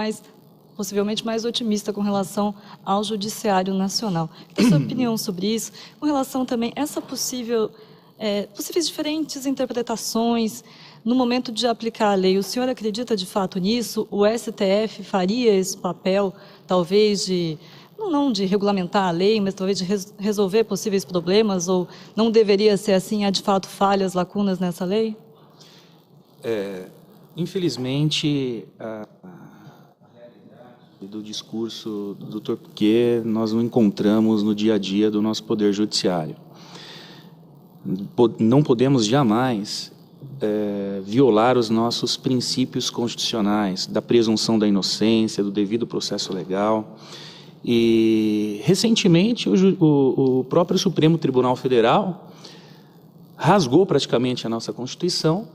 possivelmente mais otimista com relação ao Judiciário Nacional. Qual a sua opinião sobre isso? Com relação também a essa possíveis diferentes interpretações no momento de aplicar a lei, o senhor acredita de fato nisso? O STF faria esse papel, talvez, não de regulamentar a lei, mas talvez de resolver possíveis problemas, ou não deveria ser assim, há de fato falhas, lacunas nessa lei? Infelizmente, a realidade do discurso do Dr. Piquet nós não encontramos no dia a dia do nosso Poder Judiciário. Não podemos jamais violar os nossos princípios constitucionais, da presunção da inocência, do devido processo legal. E, recentemente, o próprio Supremo Tribunal Federal rasgou praticamente a nossa Constituição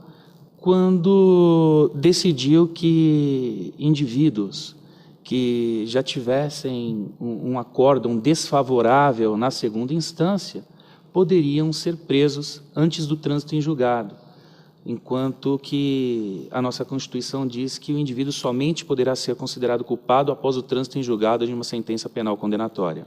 quando decidiu que indivíduos que já tivessem um acórdão desfavorável na segunda instância poderiam ser presos antes do trânsito em julgado, enquanto que a nossa Constituição diz que o indivíduo somente poderá ser considerado culpado após o trânsito em julgado de uma sentença penal condenatória.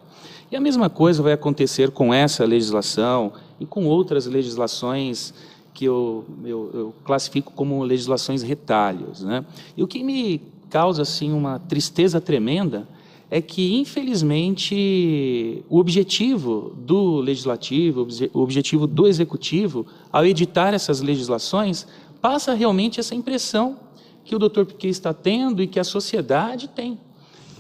E a mesma coisa vai acontecer com essa legislação e com outras legislações que eu classifico como legislações retalhos, né? E o que me causa assim uma tristeza tremenda é que, infelizmente, o objetivo do Legislativo, o objetivo do Executivo, ao editar essas legislações, passa realmente essa impressão que o Dr. Piquet está tendo e que a sociedade tem,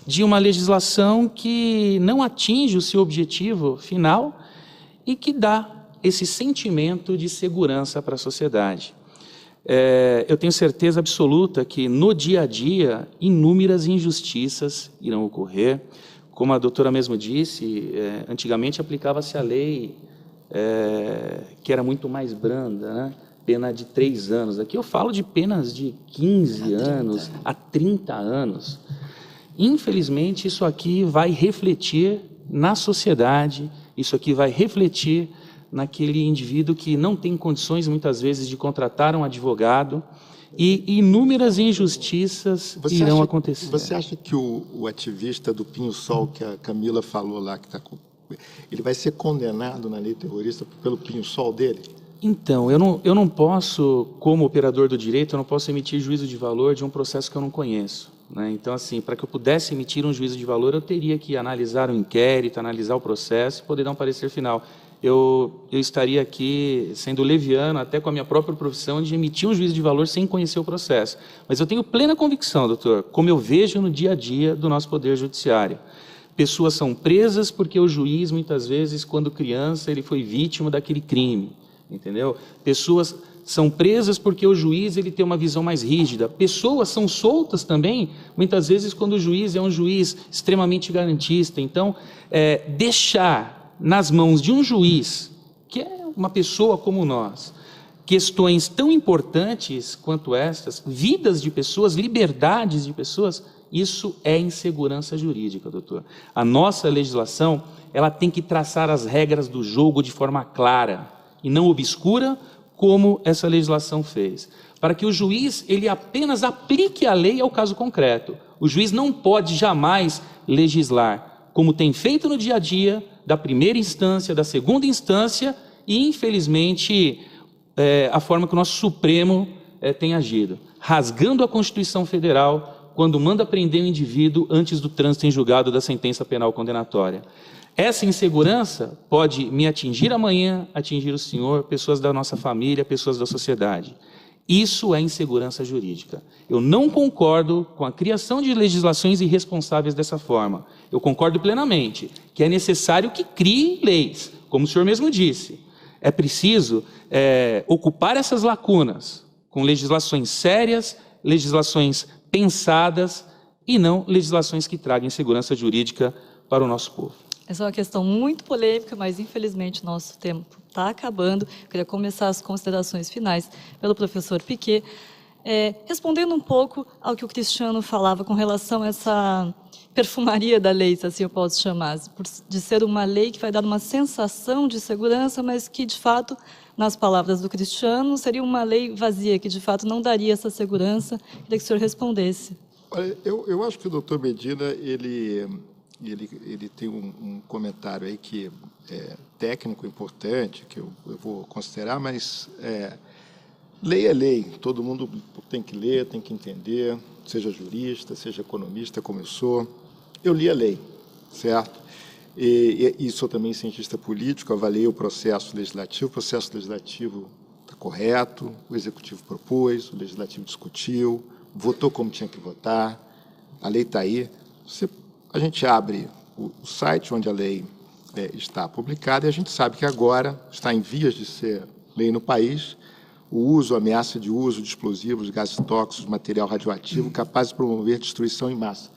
de uma legislação que não atinge o seu objetivo final e que dá esse sentimento de segurança para a sociedade. Eu tenho certeza absoluta que, no dia a dia, inúmeras injustiças irão ocorrer. Como a doutora mesmo disse, antigamente aplicava-se a lei que era muito mais branda, né? Pena de 3 anos. Aqui eu falo de penas de 15 anos a 30 anos. Infelizmente, isso aqui vai refletir na sociedade, isso aqui vai refletir naquele indivíduo que não tem condições, muitas vezes, de contratar um advogado, e inúmeras injustiças irão acontecer. Você acha que o ativista do Pinho-Sol, que a Camila falou lá, ele vai ser condenado na lei terrorista pelo Pinho-Sol dele? Então, eu não posso, como operador do direito, eu não posso emitir juízo de valor de um processo que eu não conheço, né? Então, assim, para que eu pudesse emitir um juízo de valor, eu teria que analisar o inquérito, analisar o processo e poder dar um parecer final. Eu estaria aqui sendo leviano, até com a minha própria profissão, de emitir um juízo de valor sem conhecer o processo. Mas eu tenho plena convicção, doutor, como eu vejo no dia a dia do nosso Poder Judiciário. Pessoas são presas porque o juiz, muitas vezes, quando criança, ele foi vítima daquele crime, entendeu? Pessoas são presas porque o juiz ele tem uma visão mais rígida. Pessoas são soltas também, muitas vezes, quando o juiz é um juiz extremamente garantista. Então, deixar nas mãos de um juiz, que é uma pessoa como nós, questões tão importantes quanto estas, vidas de pessoas, liberdades de pessoas, isso é insegurança jurídica, doutor. A nossa legislação, ela tem que traçar as regras do jogo de forma clara e não obscura, como essa legislação fez, para que o juiz ele apenas aplique a lei ao caso concreto. O juiz não pode jamais legislar, como tem feito no dia a dia, da primeira instância, da segunda instância e, infelizmente, a forma que o nosso Supremo tem agido, rasgando a Constituição Federal quando manda prender o indivíduo antes do trânsito em julgado da sentença penal condenatória. Essa insegurança pode me atingir amanhã, atingir o senhor, pessoas da nossa família, pessoas da sociedade. Isso é insegurança jurídica. Eu não concordo com a criação de legislações irresponsáveis dessa forma. Eu concordo plenamente que é necessário que crie leis, como o senhor mesmo disse. É preciso ocupar essas lacunas com legislações sérias, legislações pensadas e não legislações que tragam insegurança jurídica para o nosso povo. Essa é uma questão muito polêmica, mas infelizmente nosso tempo está acabando. Eu queria começar as considerações finais pelo professor Piquet, respondendo um pouco ao que o Cristiano falava com relação a essa perfumaria da lei, se assim eu posso chamar, de ser uma lei que vai dar uma sensação de segurança, mas que, de fato, nas palavras do Cristiano, seria uma lei vazia, que, de fato, não daria essa segurança. Queria que o senhor respondesse. Olha, eu acho que o doutor Medina, ele tem um comentário aí que é técnico importante, que eu vou considerar, mas Lei é lei, todo mundo tem que ler, tem que entender, seja jurista, seja economista, como eu sou. Eu li a lei, certo? E sou também cientista político, avaliei o processo legislativo está correto, o Executivo propôs, o Legislativo discutiu, votou como tinha que votar, a lei está aí. A gente abre o site onde a lei está publicada e a gente sabe que agora está em vias de ser lei no país o uso, a ameaça de uso de explosivos, gases tóxicos, material radioativo capaz de promover destruição em massa.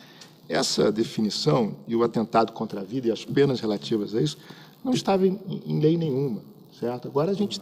Essa definição e o atentado contra a vida e as penas relativas a isso não estava em lei nenhuma, certo? Agora a gente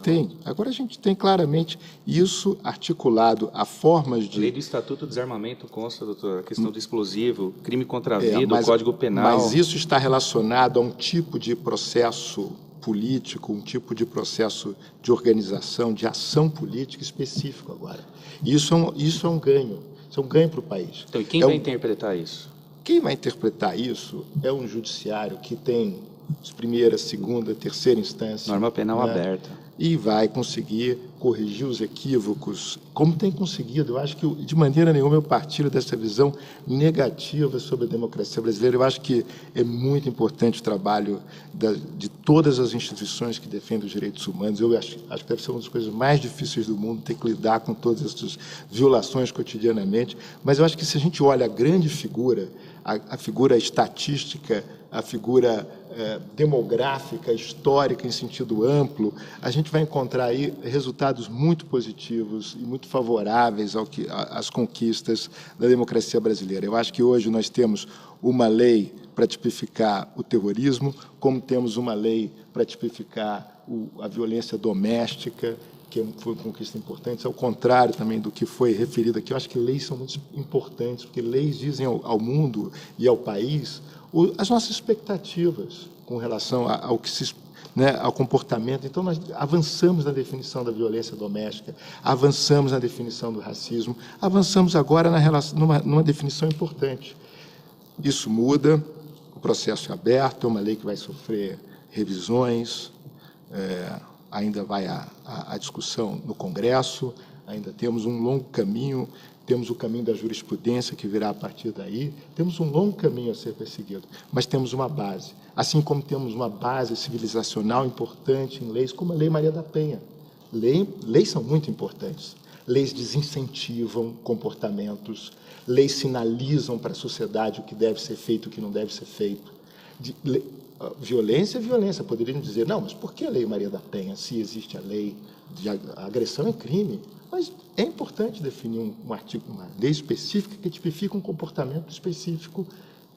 tem claramente isso articulado a formas de... A lei do Estatuto do Desarmamento consta, doutor, a questão do explosivo, crime contra a vida, o Código Penal... Mas isso está relacionado a um tipo de processo político, um tipo de processo de organização, de ação política específico agora. Isso é um ganho para o país. Então, e quem vai interpretar isso? Quem vai interpretar isso é um judiciário que tem primeira, segunda, terceira instância. Norma penal aberta. E vai conseguir corrigir os equívocos, como tem conseguido. Eu acho que, de maneira nenhuma, eu partilho dessa visão negativa sobre a democracia brasileira. Eu acho que é muito importante o trabalho de todas as instituições que defendem os direitos humanos. Eu acho que deve ser uma das coisas mais difíceis do mundo, ter que lidar com todas essas violações cotidianamente. Mas eu acho que, se a gente olha a grande figura, a figura estatística, a figura demográfica, histórica, em sentido amplo, a gente vai encontrar aí resultados muito positivos e muito favoráveis às conquistas da democracia brasileira. Eu acho que hoje nós temos uma lei para tipificar o terrorismo, como temos uma lei para tipificar a violência doméstica, que foi uma conquista importante, ao contrário também do que foi referido aqui. Eu acho que leis são muito importantes, porque leis dizem ao mundo e ao país as nossas expectativas com relação ao comportamento. Então, nós avançamos na definição da violência doméstica, avançamos na definição do racismo, avançamos agora numa definição importante. Isso muda, o processo é aberto, é uma lei que vai sofrer revisões, ainda vai à discussão no Congresso, ainda temos um longo caminho, temos o caminho da jurisprudência que virá a partir daí, temos um longo caminho a ser perseguido, mas temos uma base, assim como temos uma base civilizacional importante em leis, como a Lei Maria da Penha. Leis são muito importantes, leis desincentivam comportamentos, leis sinalizam para a sociedade o que deve ser feito e o que não deve ser feito. Violência é violência. Poderiam dizer, não, mas por que a Lei Maria da Penha, se existe a lei de agressão é crime? Mas é importante definir um artigo, uma lei específica que tipifica um comportamento específico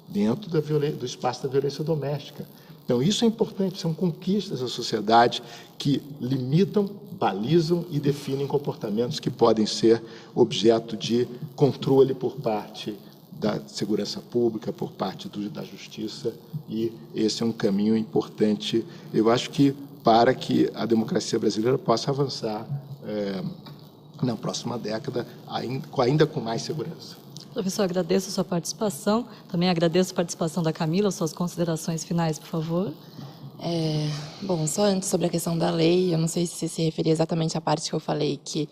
dentro do espaço da violência doméstica. Então, isso é importante, são conquistas da sociedade que limitam, balizam e definem comportamentos que podem ser objeto de controle por parte da segurança pública, por parte da justiça, e esse é um caminho importante, eu acho que, para que a democracia brasileira possa avançar na próxima década, ainda com mais segurança. Professor, agradeço a sua participação, também agradeço a participação da Camila, suas considerações finais, por favor. Bom, só antes sobre a questão da lei, eu não sei se referia exatamente à parte que eu falei que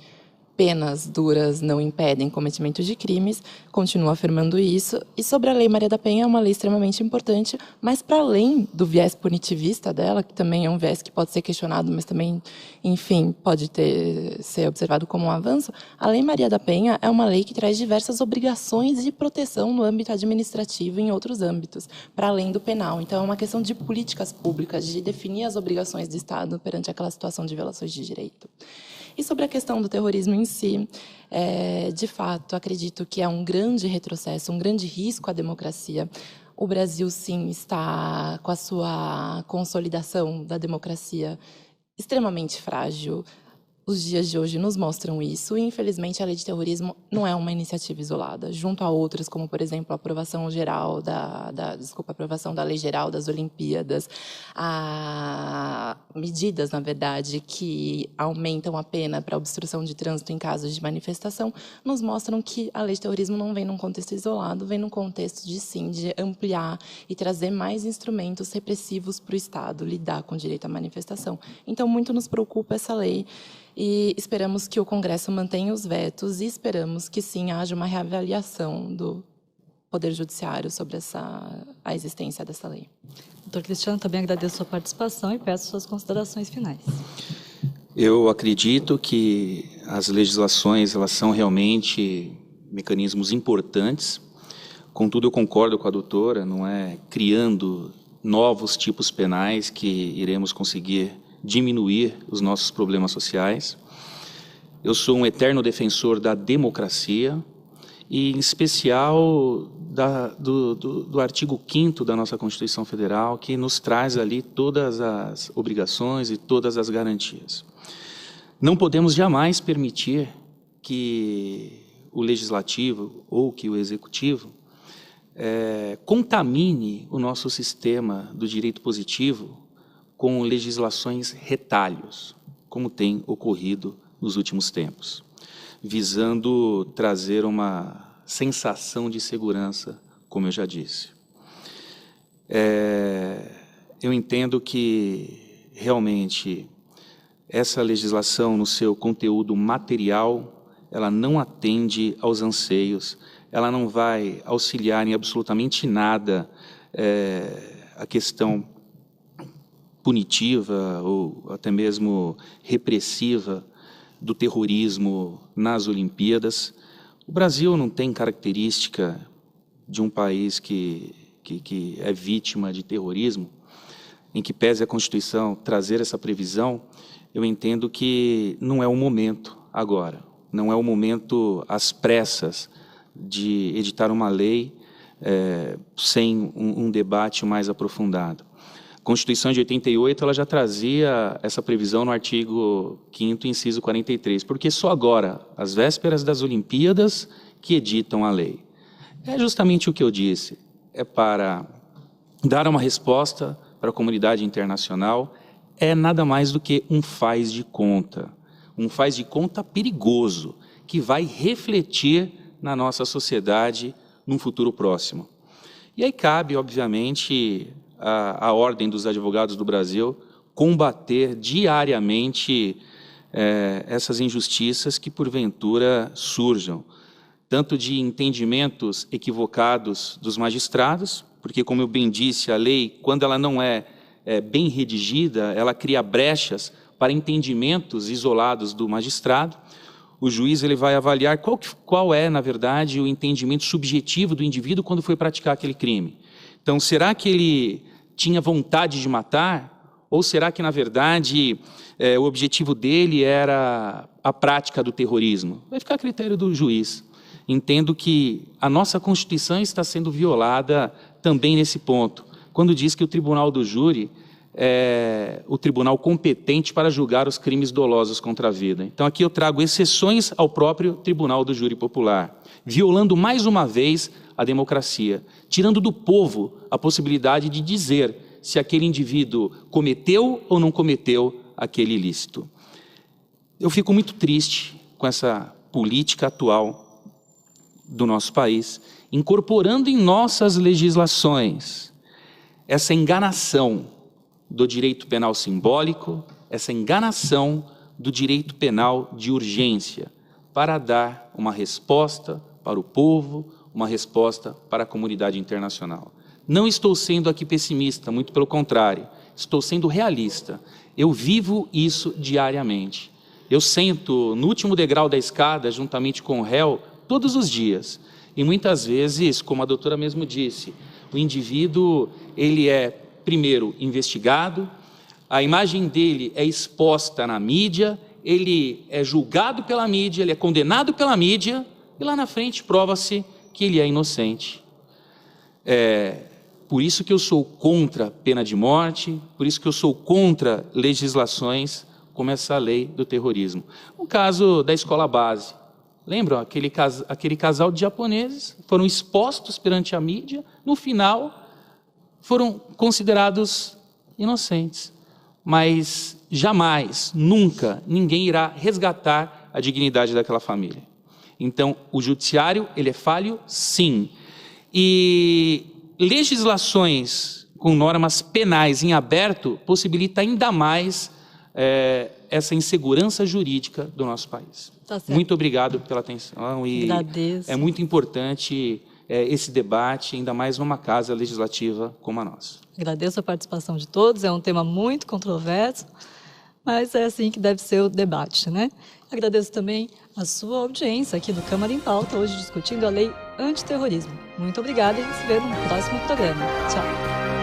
penas duras não impedem cometimento de crimes, continuo afirmando isso. E sobre a Lei Maria da Penha, é uma lei extremamente importante, mas para além do viés punitivista dela, que também é um viés que pode ser questionado, mas também, enfim, pode ser observado como um avanço, a Lei Maria da Penha é uma lei que traz diversas obrigações de proteção no âmbito administrativo e em outros âmbitos, para além do penal. Então, é uma questão de políticas públicas, de definir as obrigações do Estado perante aquela situação de violações de direito. E sobre a questão do terrorismo em si, de fato, acredito que é um grande retrocesso, um grande risco à democracia. O Brasil, sim, está com a sua consolidação da democracia extremamente frágil. Os dias de hoje nos mostram isso, e, infelizmente, a lei de terrorismo não é uma iniciativa isolada. Junto a outras, como, por exemplo, a aprovação geral aprovação da Lei Geral das Olimpíadas, medidas, na verdade, que aumentam a pena para obstrução de trânsito em casos de manifestação, nos mostram que a lei de terrorismo não vem num contexto isolado, vem num contexto de ampliar e trazer mais instrumentos repressivos para o Estado lidar com o direito à manifestação. Então, muito nos preocupa essa lei. e esperamos que o Congresso mantenha os vetos e esperamos que sim haja uma reavaliação do Poder Judiciário sobre a existência dessa lei. Doutor Cristiano, também agradeço a sua participação e peço suas considerações finais. Eu acredito que as legislações elas são realmente mecanismos importantes. Contudo, eu concordo com a doutora, não é criando novos tipos penais que iremos conseguir diminuir os nossos problemas sociais. Eu sou um eterno defensor da democracia e, em especial, do artigo 5º da nossa Constituição Federal, que nos traz ali todas as obrigações e todas as garantias. Não podemos jamais permitir que o Legislativo ou que o Executivo contamine o nosso sistema do direito positivo com legislações retalhos, como tem ocorrido nos últimos tempos, visando trazer uma sensação de segurança, como eu já disse. Eu entendo que, realmente, essa legislação, no seu conteúdo material, ela não atende aos anseios, ela não vai auxiliar em absolutamente nada a questão punitiva ou até mesmo repressiva do terrorismo nas Olimpíadas. O Brasil não tem característica de um país que é vítima de terrorismo, em que pese a Constituição trazer essa previsão. Eu entendo que não é o momento agora, não é o momento às pressas de editar uma lei sem um debate mais aprofundado. A Constituição de 88 ela já trazia essa previsão no artigo 5º, inciso 43, porque só agora, às vésperas das Olimpíadas, que editam a lei. É justamente o que eu disse, é para dar uma resposta para a comunidade internacional, é nada mais do que um faz de conta perigoso, que vai refletir na nossa sociedade num futuro próximo. E aí cabe, obviamente, a Ordem dos Advogados do Brasil combater diariamente essas injustiças que, porventura, surjam, tanto de entendimentos equivocados dos magistrados, porque, como eu bem disse, a lei, quando ela não é bem redigida, ela cria brechas para entendimentos isolados do magistrado. O juiz ele vai avaliar qual é, na verdade, o entendimento subjetivo do indivíduo quando foi praticar aquele crime. Então, será que ele tinha vontade de matar? Ou será que, na verdade, o objetivo dele era a prática do terrorismo? Vai ficar a critério do juiz. Entendo que a nossa Constituição está sendo violada também nesse ponto, quando diz que o tribunal do júri é o tribunal competente para julgar os crimes dolosos contra a vida. Então, aqui eu trago exceções ao próprio Tribunal do Júri Popular, violando mais uma vez a democracia, tirando do povo a possibilidade de dizer se aquele indivíduo cometeu ou não cometeu aquele ilícito. Eu fico muito triste com essa política atual do nosso país, incorporando em nossas legislações essa enganação do direito penal simbólico, essa enganação do direito penal de urgência, para dar uma resposta para o povo, uma resposta para a comunidade internacional. Não estou sendo aqui pessimista, muito pelo contrário, estou sendo realista. Eu vivo isso diariamente. Eu sento no último degrau da escada, juntamente com o réu, todos os dias. E muitas vezes, como a doutora mesmo disse, o indivíduo ele é primeiro investigado, a imagem dele é exposta na mídia, ele é julgado pela mídia, ele é condenado pela mídia, e lá na frente prova-se que ele é inocente. Por isso que eu sou contra pena de morte, por isso que eu sou contra legislações como essa lei do terrorismo. O caso da escola base. Lembram? Aquele casal de japoneses foram expostos perante a mídia, no final foram considerados inocentes. Mas jamais, nunca, ninguém irá resgatar a dignidade daquela família. Então, o judiciário, ele é falho? Sim. E legislações com normas penais em aberto possibilita ainda mais essa insegurança jurídica do nosso país. Tá certo. Muito obrigado pela atenção e agradeço. É muito importante esse debate, ainda mais numa casa legislativa como a nossa. Agradeço a participação de todos, é um tema muito controverso, mas é assim que deve ser o debate, né? Agradeço também a sua audiência aqui do Câmara em Pauta, hoje discutindo a lei antiterrorismo. Muito obrigada e se vê no próximo programa. Tchau.